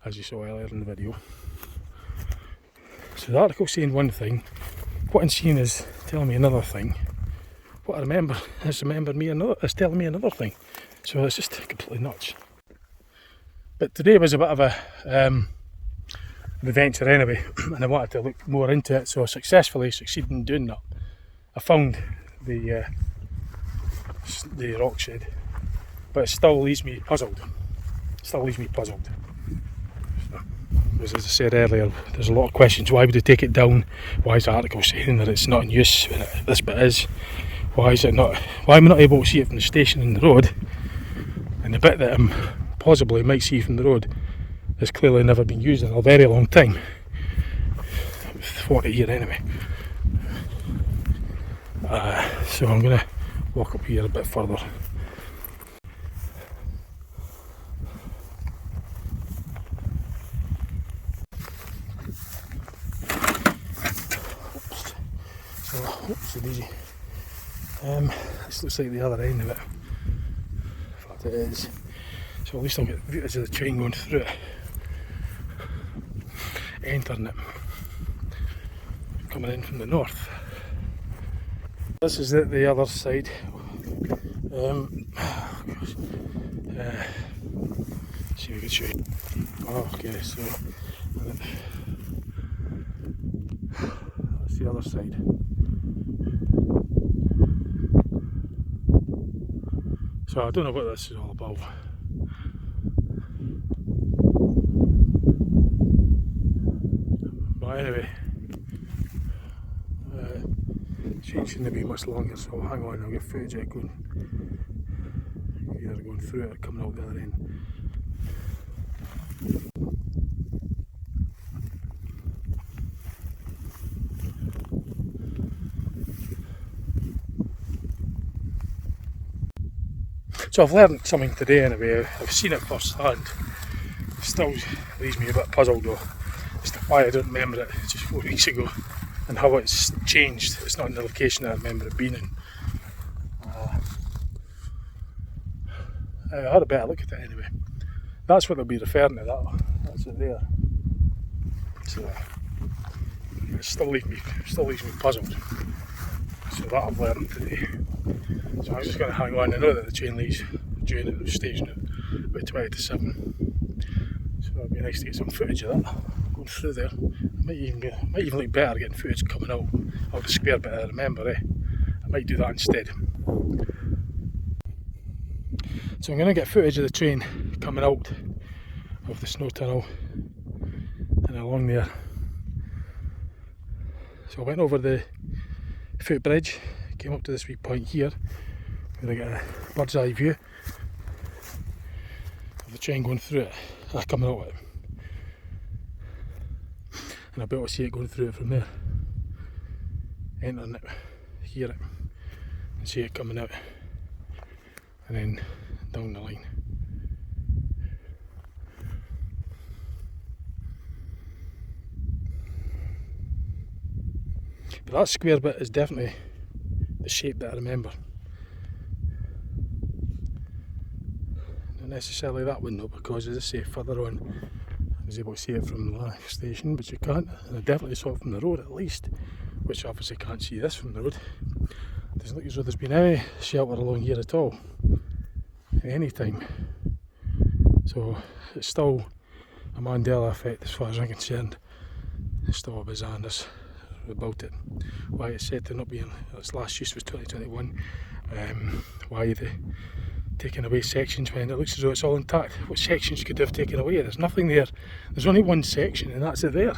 as you saw earlier in the video. So the article's saying one thing, what I'm seeing is telling me another thing. What I remember is telling me another thing. So it's just completely nuts. But today was a bit of an adventure anyway, and I wanted to look more into it, so I successfully succeeded in doing that. I found the rock shed, but it still leaves me puzzled. So, as I said earlier, there's a lot of questions. Why would they take it down? Why is the article saying that it's not in use when this bit is? Why is it not? Why am I not able to see it from the station and the road? And the bit that I'm possibly might see from the road has clearly never been used in a very long time. 40 years anyway. So I'm going to walk up here a bit further. Oopsie-daisy. This looks like the other end of it. In fact it is. So at least I'll get views of the train going through it. Entering it. Coming in from the north. This is the other side. See if we can show you. Okay, so that's the other side. So I don't know what this is all about. But anyway, the train shouldn't be much longer, so hang on, I'll get footage of it going, either going through it or coming out the other end. So I've learned something today anyway. I've seen it firsthand. It still leaves me a bit puzzled though as to why I don't remember it just 4 weeks ago and how it's changed. It's not in the location that I remember it being in. I had a better look at it anyway. That's what they'll be referring to, that's it there. So it still leaves me puzzled. So that I've learned today. So I'm just going to hang on. I know that the train leaves due at the station at about 20 to 7. So it'd be nice to get some footage of that going through there. It might even look better getting footage coming out of the square bit I remember. I might do that instead. So I'm going to get footage of the train coming out of the snow tunnel and along there. So I went over the footbridge, came up to this wee point here where I get a bird's eye view of the train going through it, coming out of it. And I'll be able to see it going through it from there. Entering it, hear it, and see it coming out. And then down the line. But that square bit is definitely the shape that I remember. Not necessarily that window, because as I say, further on I was able to see it from the Rannoch station, but you can't, and I definitely saw it from the road at least, which obviously can't see this from the road. Doesn't look as though there's been any shelter along here at all. Any time. So it's still a Mandela Effect as far as I'm concerned. It's still a bizarreness about it. Why it's said to not be in its last use was 2021. Why they taken away sections when it looks as though it's all intact. What sections could they have taken away? There's nothing there. There's only one section and that's it there.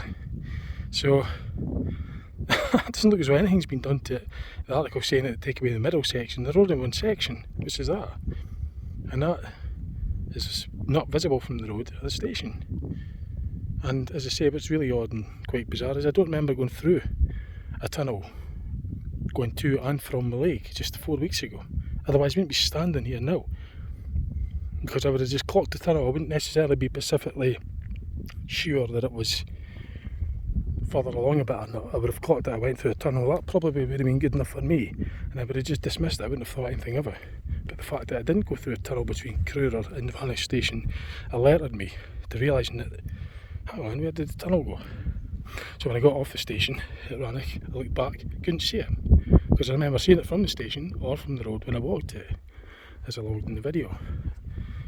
So it doesn't look as though anything's been done to it. The article saying that they take away the middle section. There's only one section, which is that. And that is not visible from the road at the station. And as I say, what's really odd and quite bizarre is I don't remember going through a tunnel going to and from the lake just 4 weeks ago. Otherwise I wouldn't be standing here now, because I would have just clocked the tunnel. I wouldn't necessarily be specifically sure that it was further along a bit or not. I would have clocked that I went through a tunnel. That probably would have been good enough for me, and I would have just dismissed it. I wouldn't have thought anything of it. But the fact that I didn't go through a tunnel between Corrour and the Rannoch station alerted me to realising that, hang on, where did the tunnel go? So when I got off the station at Rannoch, I looked back, couldn't see it, because I remember seeing it from the station or from the road when I walked to it, as I logged in the video.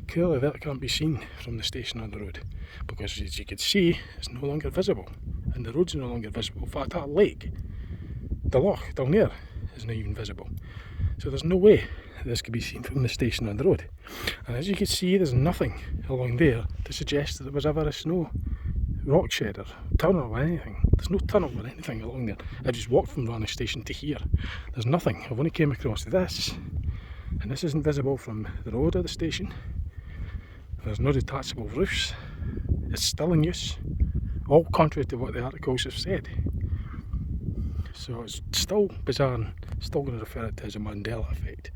Clearly that can't be seen from the station on the road, because as you can see, it's no longer visible, and the road's no longer visible. In fact, that lake, the loch down there, is not even visible. So there's no way this could be seen from the station on the road. And as you can see, there's nothing along there to suggest that there was ever a snow rock shed or tunnel or anything. There's no tunnel or anything along there. I just walked from Rannoch station to here. There's nothing. I've only came across this, and this isn't visible from the road or the station. There's no detachable roofs. It's still in use, all contrary to what the articles have said. So it's still bizarre, and still going to refer it to as a Mandela Effect.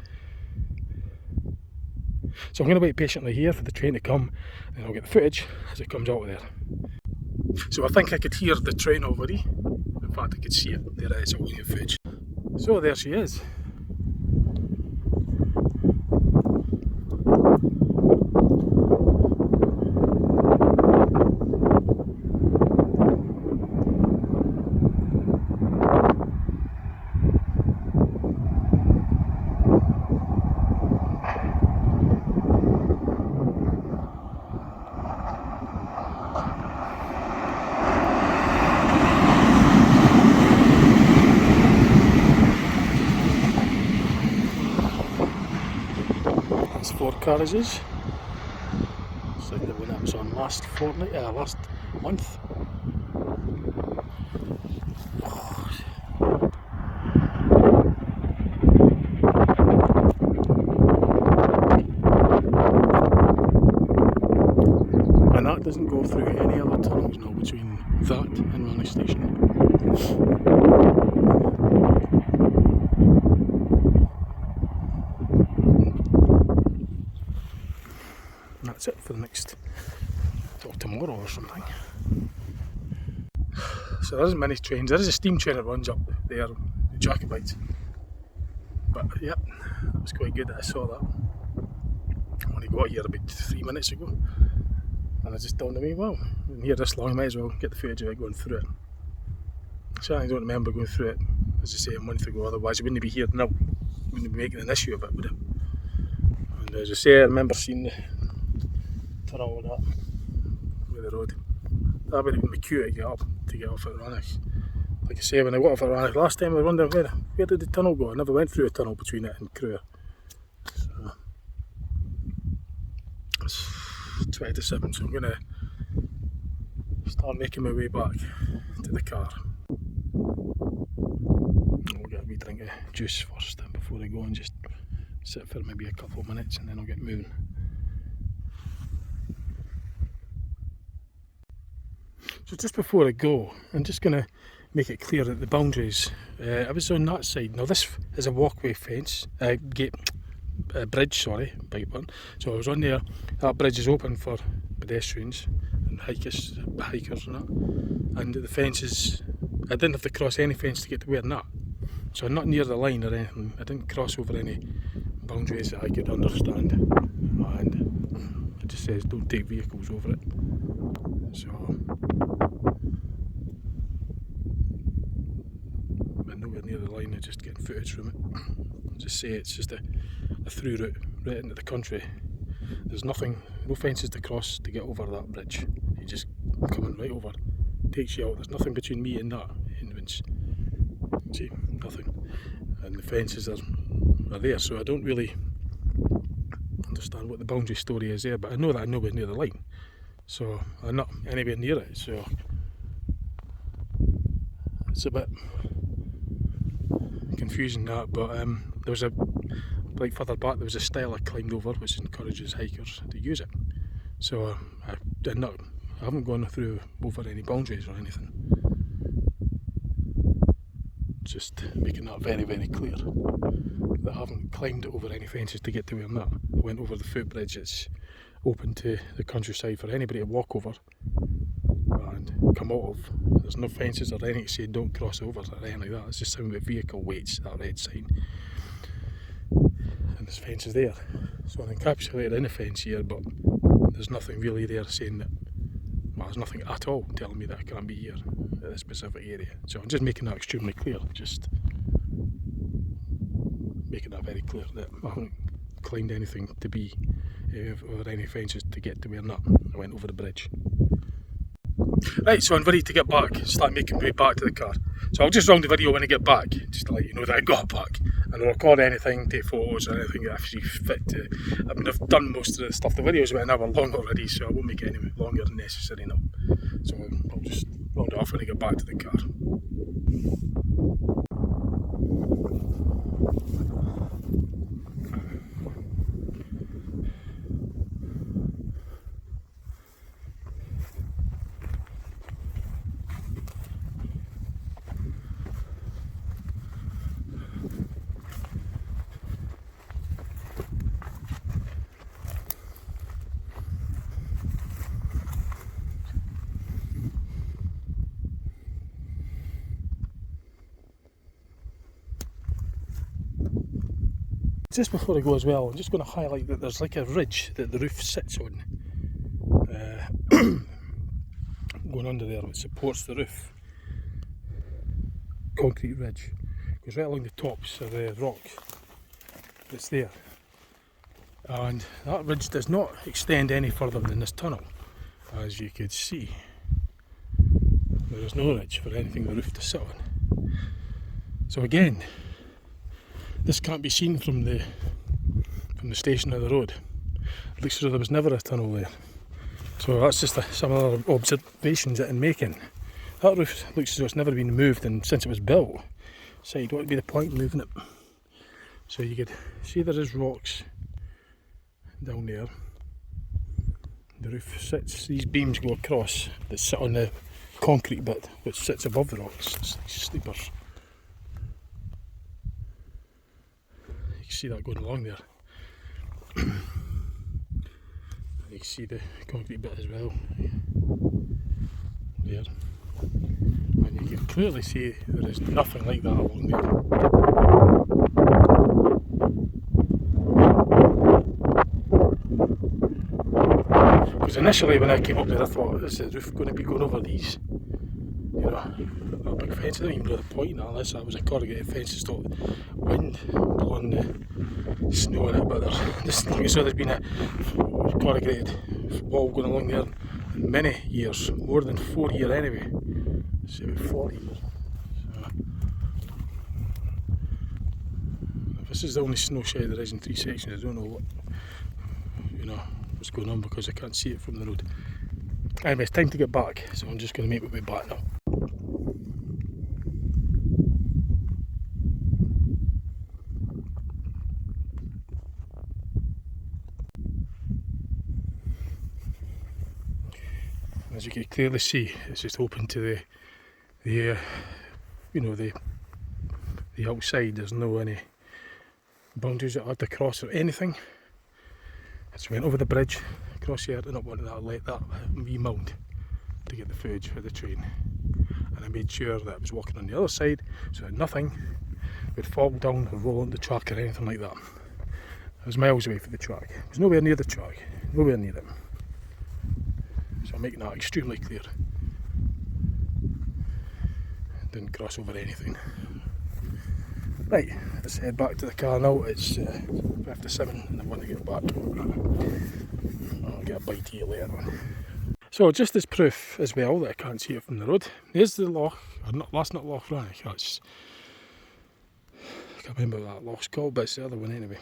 So I'm going to wait patiently here for the train to come, and I'll get the footage as it comes out of there. So I think I could hear the train already. In fact, I could see it. There it is, all the footage. So there she is. That's 4 carriages. It's like the one that was on last month. And that doesn't go through any other tunnels now between that and Rannoch station. next, or tomorrow or something. So there isn't many trains. There is a steam train that runs up there, the Jacobites. But yep, that was quite good that I saw that. I only got here about 3 minutes ago, and it just dawned on me, well, I'm here this long, I might as well get the footage of it going through it. I certainly don't remember going through it, as I say, a month ago, otherwise I wouldn't be here now. I wouldn't be making an issue of it, would it? And as I say, I remember seeing the tunnel and that, with the road. That would have been my cue to get up, to get off at Rannoch. Like I say, when I got off at Rannoch last time, I was wondering where did the tunnel go? I never went through a tunnel between it and Corrour. So, it's 20 to 7, so I'm going to start making my way back to the car. I'll get a wee drink of juice first before I go and just sit for maybe a couple of minutes and then I'll get moving. So just before I go, I'm just going to make it clear that the boundaries, I was on that side. Now this is a walkway fence, bridge, sorry, beg your pardon. So I was on there. That bridge is open for pedestrians and hikers and that. And the fences, I didn't have to cross any fence to get to where I'm at. So I'm not near the line or anything. I didn't cross over any boundaries that I could understand. And it just says don't take vehicles over it. So I'm nowhere near the line, I'm just getting footage from it. I'll just say it's just a through route right into the country. There's nothing, no fences to cross to get over that bridge. You just coming right over, takes you out. There's nothing between me and that entrance. See, nothing. And the fences are there, so I don't really understand what the boundary story is there, but I know that I'm nowhere near the line. So I'm not anywhere near it, so it's a bit confusing that, but there was a, like further back there was a stile I climbed over which encourages hikers to use it. So I haven't gone through over any boundaries or anything. Just making that very, very clear that I haven't climbed over any fences to get to where I'm at. I went over the footbridge. It's open to the countryside for anybody to walk over and come out of. There's no fences or anything to say don't cross over or anything like that. It's just something with vehicle weights, that red sign. And there's fences there. So I'm encapsulated in a fence here, but there's nothing really there saying that, well, there's nothing at all telling me that I can't be here at this specific area. So I'm just making that extremely clear, just making that very clear that I haven't climbed anything to be over any fences to get to where I'm at. I went over the bridge. Right, so I'm ready to get back, start making my way back to the car. So I'll just round the video when I get back, just to let you know that I got back. And I'll record anything, take photos or anything that actually fit to. I mean, I've done most of the stuff. The video's about an hour long already, so I won't make it any longer than necessary now. So I'll just round it off when I get back to the car. Just before I go as well, I'm just going to highlight that there's like a ridge that the roof sits on, going under there, which supports the roof. Concrete ridge goes right along the tops of the rock that's there, and that ridge does not extend any further than this tunnel. As you could see, there is no ridge for anything the roof to sit on. So again, this can't be seen from the station of the road. It looks as though there was never a tunnel there. So that's just some other observations that I'm making. That roof looks as though it's never been moved, and since it was built, so what would be the point in moving it? So you could see there is rocks down there. The roof sits, these beams go across that sit on the concrete bit which sits above the rocks. It's these sleepers. You can see that going along there. You you can see the concrete bit as well. There. And you can clearly see there is nothing like that along there. Because initially when I came up there I thought, is the roof going to be going over these? You know, a big fence. I didn't even know the point unless that was a corrugated fence to stop wind blowing the snow in it, but there's been a corrugated wall going along there many years, more than 4 years anyway. It's about 40 years. So, if this is the only snow shed there is in 3 sections, I don't know what's going on because I can't see it from the road. Anyway, it's time to get back, so I'm just going to make my way back now. As you can clearly see, it's just open to the outside. There's no any boundaries that I had to cross or anything. I just went over the bridge, across here, and up onto that, let that wee mound to get the footage for the train. And I made sure that I was walking on the other side, so that nothing would fall down or roll on the track or anything like that. I was miles away from the track. I was nowhere near the track, nowhere near it. So I'm making that extremely clear. Didn't cross over anything. Right, let's head back to the car now. It's 57 and I want to get back. I'll get a bite to you later on. So just as proof as well that I can't see it from the road, here's the loch, or not, that's not Loch Rannoch, that's, I can't remember what that loch's called, but it's the other one anyway.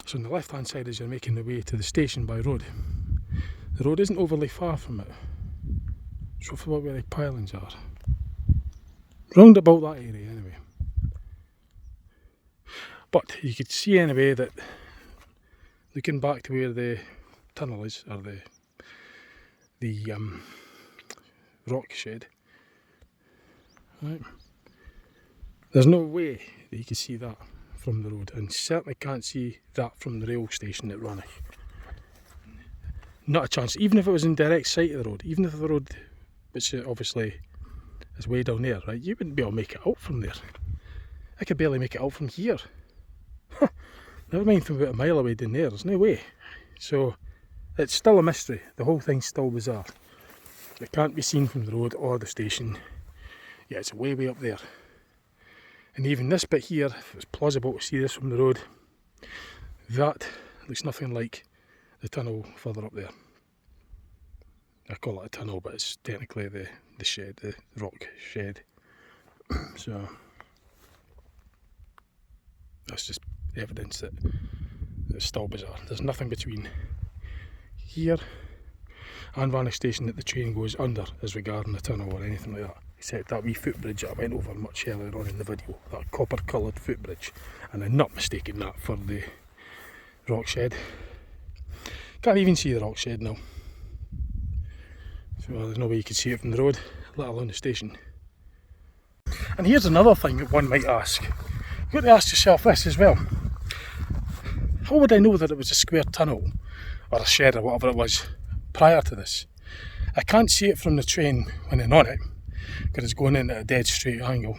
So on the left hand side as you're making the way to the station by road, the road isn't overly far from it. It's roughly about where the pilings are. Round about that area anyway. But you could see anyway that looking back to where the tunnel is, or the rock shed, right, there's no way that you can see that from the road, and certainly can't see that from the rail station at Rannoch. Not a chance, even if it was in direct sight of the road, even if the road, which obviously is way down there, right, you wouldn't be able to make it out from there. I could barely make it out from here. Never mind from about a mile away down there, there's no way. So it's still a mystery, the whole thing's still bizarre. It can't be seen from the road or the station. Yeah, it's way up there. And even this bit here, if it was plausible to see this from the road, that looks nothing like the tunnel further up there. I call it a tunnel, but it's technically the shed, the rock shed. So that's just evidence that it's still bizarre. There's nothing between here and Rannoch station that the train goes under as regarding the tunnel or anything like that, except that wee footbridge that I went over much earlier on in the video, that copper coloured footbridge, and I'm not mistaking that for the rock shed. Can't even see the rock shed now, so there's no way you can see it from the road, let alone the station. And here's another thing that one might ask. You've got to ask yourself this as well. How would I know that it was a square tunnel or a shed or whatever it was prior to this? I can't see it from the train when I'm on it because it's going in at a dead straight angle,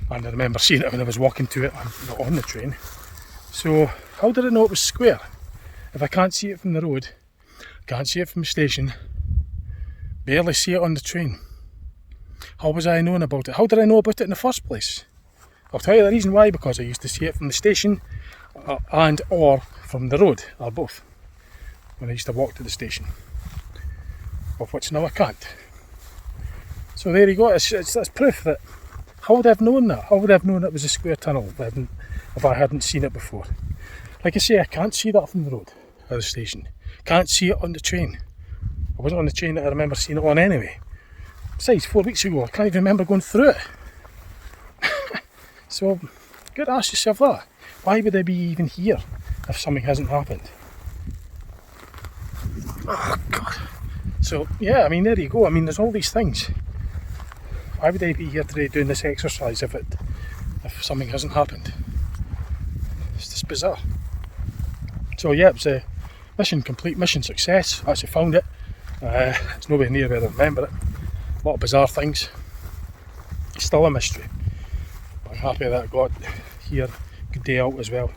and I remember seeing it when I was walking to it, not on the train. So how did I know it was square if I can't see it from the road, can't see it from the station, barely see it on the train? How was I knowing about it? How did I know about it in the first place? I'll tell you the reason why, because I used to see it from the station and or from the road, or both, when I used to walk to the station, of which now I can't. So there you go, that's proof that, how would I have known that? How would I have known it was a square tunnel if I hadn't seen it before? Like I say, I can't see that from the road or the station. Can't see it on the train. I wasn't on the train that I remember seeing it on anyway. Besides, 4 weeks ago, I can't even remember going through it. So, you've got to ask yourself that. Why would I be even here if something hasn't happened? Oh God. So, yeah, I mean, there you go. I mean, there's all these things. Why would I be here today doing this exercise if something hasn't happened? It's just bizarre. So yeah, it was mission complete, mission success. I actually found it. It's nowhere near where I remember it. A lot of bizarre things. Still a mystery. I'm happy that I got here. Good day out as well.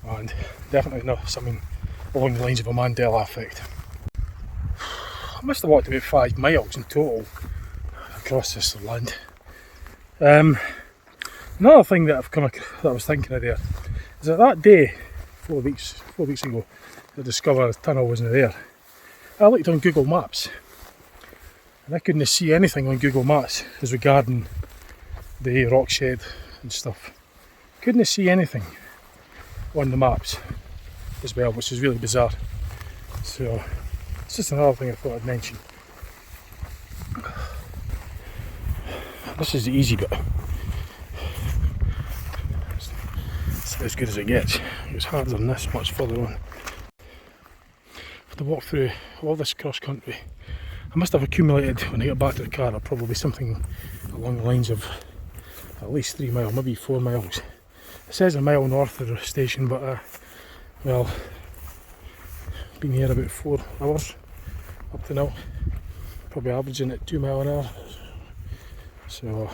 And definitely not something along the lines of a Mandela Effect. I must have walked about 5 miles in total across this land. Another thing that I was thinking of there is that day, 4 weeks ago, I discovered the tunnel wasn't there. I looked on Google Maps and I couldn't see anything on Google Maps as regarding the rock shed and stuff. Couldn't see anything on the maps as well, which is really bizarre. So it's just another thing I thought I'd mention. This is the easy bit. It's as good as it gets. It's harder than this, much further on. I have to walk through all this cross country. I must have accumulated, when I get back to the car, probably something along the lines of at least 3 miles, maybe 4 miles. It says a mile north of the station, but well, been here about 4 hours up to now, probably averaging at 2 miles an hour. So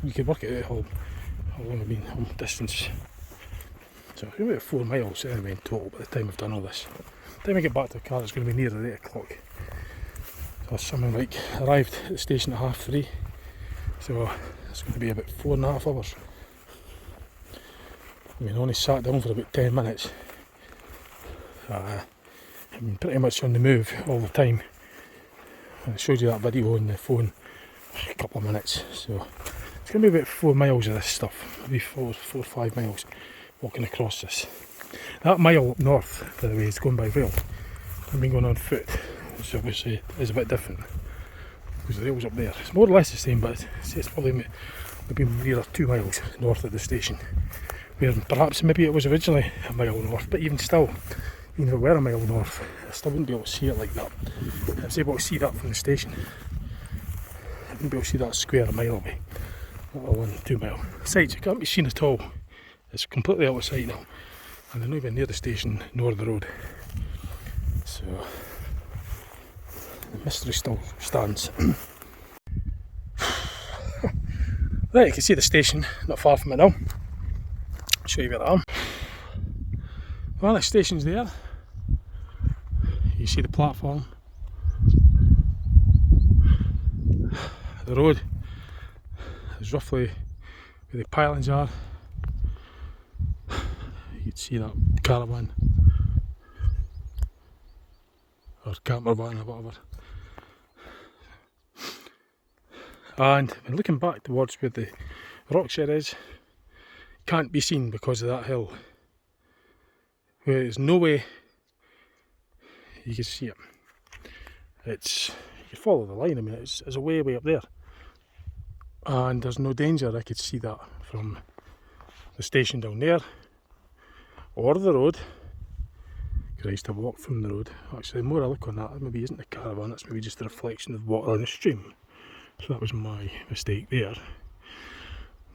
you could work it out how long I've been on distance. So about 4 miles anyway in total by the time I've done all this. By the time I get back to the car, it's going to be near 8 o'clock. So something like arrived at the station at 3:30. So it's going to be about 4.5 hours. I mean, I only sat down for about 10 minutes. I've been pretty much on the move all the time. I showed you that video on the phone a couple of minutes. So it's going to be about 4 miles of this stuff. Maybe 4 or 5 miles walking across this. That mile up north, by the way, is going by rail. I've been going on foot, which obviously is a bit different. Because the rail's up there. It's more or less the same, but it's probably maybe nearer 2 miles north of the station. Where perhaps maybe it was originally a mile north, but even still, even if it were a mile north, I still wouldn't be able to see it like that. I was able to see that from the station. I wouldn't be able to see that square a mile away, let alone 2 miles. Besides, it can't be seen at all. It's completely out of sight now, and they're not even near the station nor the road. So the mystery still stands. Right, you can see the station not far from it now. I'll show you where I am. Well, the station's there. You see the platform. The road is roughly where the pylons are. You can see that caravan or camper van or whatever. And when looking back towards where the rock shed is, can't be seen because of that hill. Where there's no way you can see it. It's, you can follow the line, I mean it's a way up there. And there's no danger I could see that from the station down there or the road. Because I used to walk from the road. Actually, the more I look on that, it maybe isn't the caravan, it's maybe just a reflection of water on the stream. So that was my mistake there.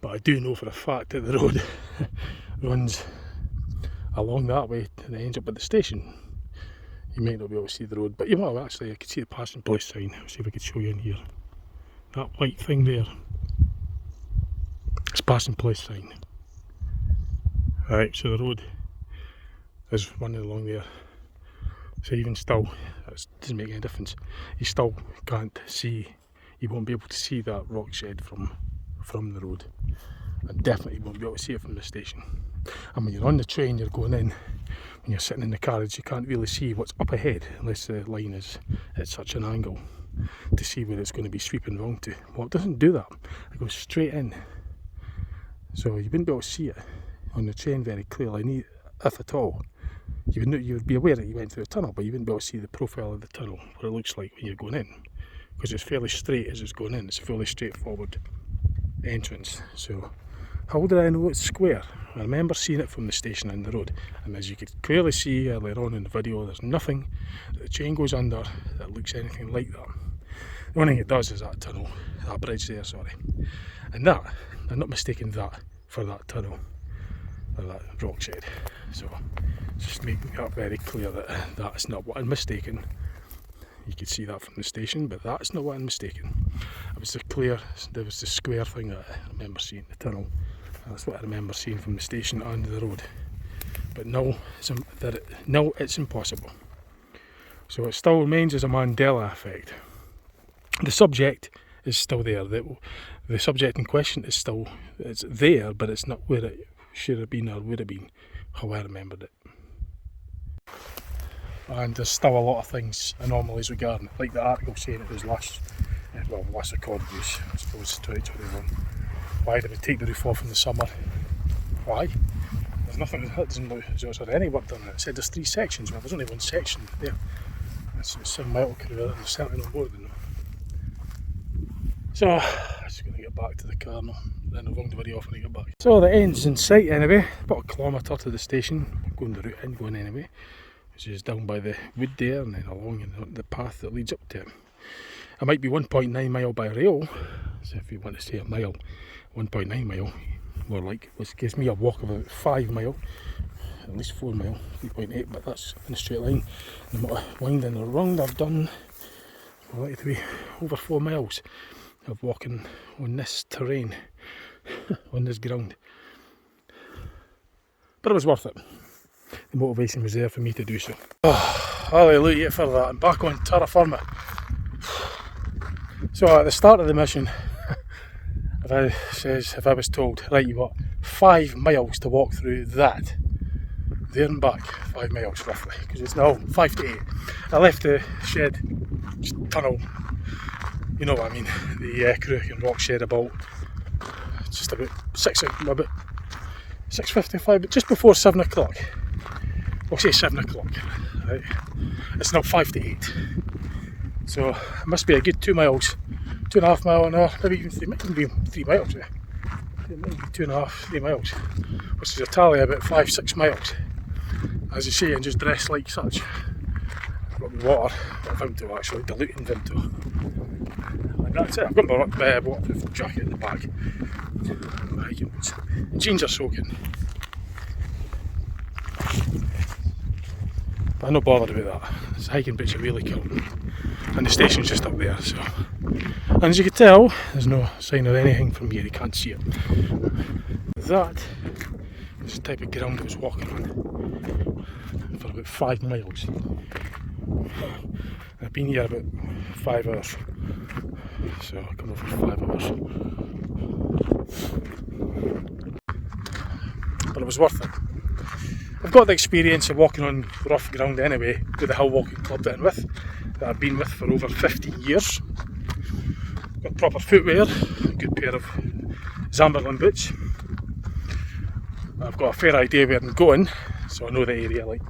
But I do know for a fact that the road runs along that way and it ends up at the station. You might not be able to see the road, but you know, actually I could see the passing place sign. I'll see if I could show you in here. That white thing there, it's passing place sign. Right, so the road is running along there. So even still, that doesn't make any difference. You still can't see, you won't be able to see that rock shed from the road. And definitely won't be able to see it from the station. And when you're on the train, you're going in, when you're sitting in the carriage, you can't really see what's up ahead unless the line is at such an angle to see where it's going to be sweeping round to. Well, it doesn't do that. It goes straight in. So you wouldn't be able to see it on the train very clearly, if at all. You would be aware that you went through a tunnel, but you wouldn't be able to see the profile of the tunnel, what it looks like when you're going in. Because it's fairly straight as it's going in. It's a fairly straightforward entrance. So how did I know it's square? I remember seeing it from the station and the road, and as you could clearly see earlier on in the video, there's nothing that the chain goes under that looks anything like that. The only thing it does is that tunnel, that bridge there, sorry. And that, I'm not mistaking that for that tunnel. of that rock shed. So just making that very clear that that's not what I'm mistaken. You could see that from the station, but that's not what I'm mistaken. It was there was the square thing that I remember seeing in the tunnel. That's what I remember seeing from the station onto the road. But no, it's impossible. So it still remains as a Mandela effect. The subject is still there. The subject in question is still there, but it's not where it should have been or would have been, how I remembered it. And there's still a lot of things, anomalies regarding it, like the article saying it was last recorded use, I suppose, 2021. Why did we take the roof off in the summer? Why? There's nothing, that doesn't look as though it's had any work done. It said there's 3 sections, well there's only 1 section there. It's 7 mile Corrour, and there's certainly no more than that. So, I'm just going to get back to the car now, then I'll run the video off when I get back. So the end's in sight anyway, about a kilometre to the station, going the route in, going anyway, which is down by the wood there and then along the path that leads up to it. It might be 1.9 mile by rail, so if you want to say a mile, 1.9 mile, more like, which gives me a walk of about 5 mile, at least 4 mile, 3.8, but that's in a straight line. No matter winding around I've done, I like it to be over 4 miles of walking on this terrain, on this ground. But it was worth it. The motivation was there for me to do so. Oh, hallelujah for that. I'm back on terra firma. So at the start of the mission, if I was told, right, you've got 5 miles to walk through that, there and back, 5 miles roughly, because it's now 5 to 8. I left the shed, tunnel, you know what I mean, the Cruach Rock Shed about 6:55, but just before 7 o'clock. I'll say 7 o'clock, right? It's now 5 to 8. So it must be a good 2 miles, 2.5 mile an hour, maybe even 3 miles. It might be 2.5, 3 miles, which is a tally about 5-6 miles. As you say, and just dressed like such. I've got my water, not Vimto actually, diluting Vimto. And that's it, I've got my waterproof jacket in the bag. My hiking boots. Jeans are soaking. But I'm not bothered about that. This hiking boots are really cool. And the station's just up there, so. And as you can tell, there's no sign of anything from here, you can't see it. That is the type of ground I was walking on for about 5 miles. I've been here about 5 hours, so I've come over 5 hours. But it was worth it. I've got the experience of walking on rough ground anyway, with the Hill Walking Club that I'm with, that I've been with for over 15 years. Got proper footwear, a good pair of Zamberlin boots. I've got a fair idea where I'm going, so I know the area. Like,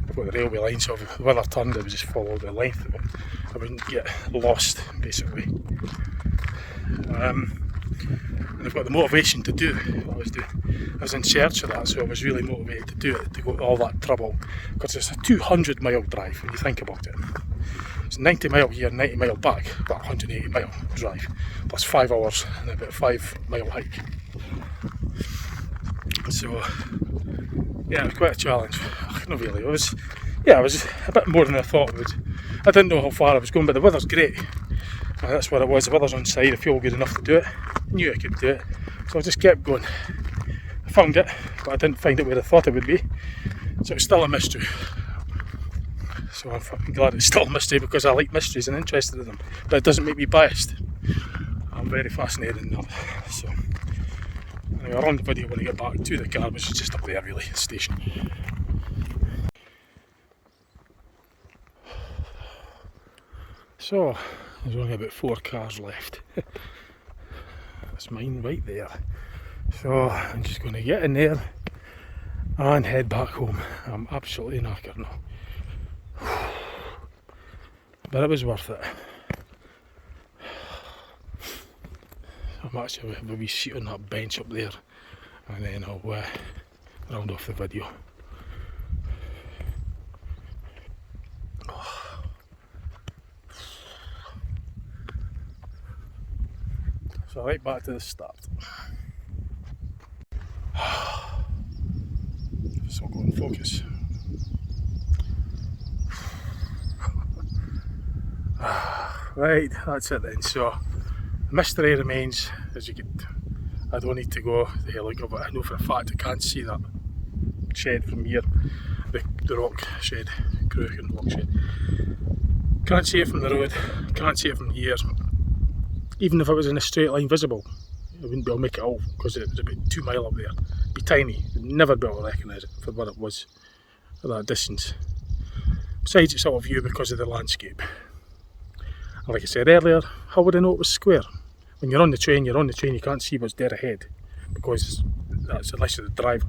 I've got the railway line, so if the weather turned, I would just follow the length of it. I wouldn't get lost, basically. And I've got the motivation to do what I was doing. I was in search of that, so I was really motivated to do it, to go to all that trouble. Because it's a 200 mile drive when you think about it. It's 90 mile here, 90 mile back, about 180 mile drive. Plus 5 hours and about a 5 mile hike. So, yeah, it was quite a challenge. Not really, it was a bit more than I thought it would. I didn't know how far I was going, but the weather's great. And that's what it was, the weather's on side, I feel good enough to do it. I knew I could do it, so I just kept going. I found it, but I didn't find it where I thought it would be. So it's still a mystery. So I'm fucking glad it's still a mystery, because I like mysteries and interested in them. But it doesn't make me biased. I'm very fascinated in them. So anyway, I'll run the video when I get back to the car, which is just up there really, the station. So, there's only about 4 cars left. That's mine right there. So, I'm just going to get in there and head back home. I'm absolutely knackered now. But it was worth it. I'm actually have a wee seat on that bench up there, and then I'll round off the video. So right back to the start. It's all going focus. Right, that's it then. So the mystery remains, as you get. I don't need to go the look of it. I know for a fact I can't see that shed from here. The rock shed, Cruach Rock Shed. Can't see it from the road, can't see it from here. Even if it was in a straight line visible, I wouldn't be able to make it out because it was about 2 miles up there. It'd be tiny, you'd never be able to recognise it for what it was at that distance. Besides, it's out of view because of the landscape. And like I said earlier, how would I know it was square? When you're on the train, you can't see what's dead ahead because that's unless you're the driver.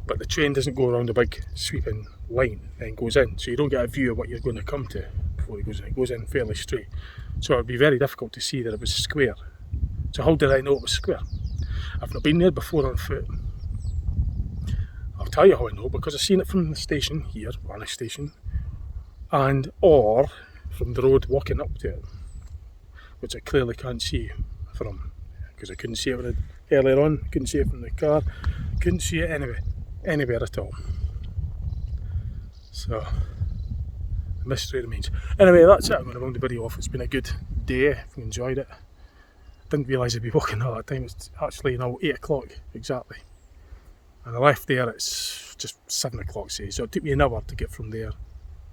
But the train doesn't go around a big sweeping line and goes in, so you don't get a view of what you're going to come to before it goes in. It goes in fairly straight, so it would be very difficult to see that it was square. So how did I know it was square? I've not been there before on foot. I'll tell you how I know, because I've seen it from the station here, Rannoch station, and or from the road walking up to it, which I clearly can't see from, because I couldn't see it earlier on, couldn't see it from the car, couldn't see it anywhere at all. So the mystery remains. Anyway, that's it. I'm going to round the video off. It's been a good day. If you enjoyed it. Didn't realise I'd be walking all that time. It's actually now 8 o'clock exactly. And I left there, it's just 7 o'clock, say. So it took me an hour to get from there,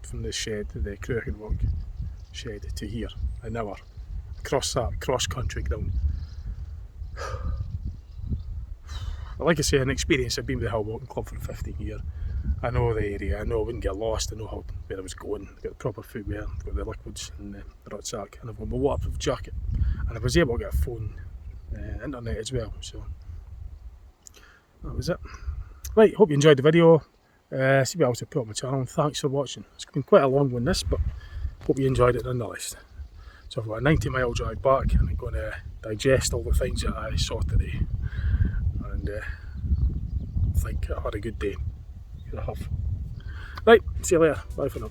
from the shed, the Cruach Rock Shed, to here. An hour. Across that cross country ground. But like I say, an experience. I've been with the Hill Walking Club for 15 years. I know the area, I know I wouldn't get lost, I know where I was going. I've got the proper footwear, I've got the liquids and the rucksack, and I've got my waterproof jacket. And I was able to get a phone, internet as well, so that was it. Right, hope you enjoyed the video. See what else I put on my channel, and thanks for watching. It's been quite a long one this, but hope you enjoyed it nonetheless. So I've got a 90-mile drive back, and I'm going to digest all the things that I saw today. And I think I had a good day. I have. Right, see you later. Bye for now.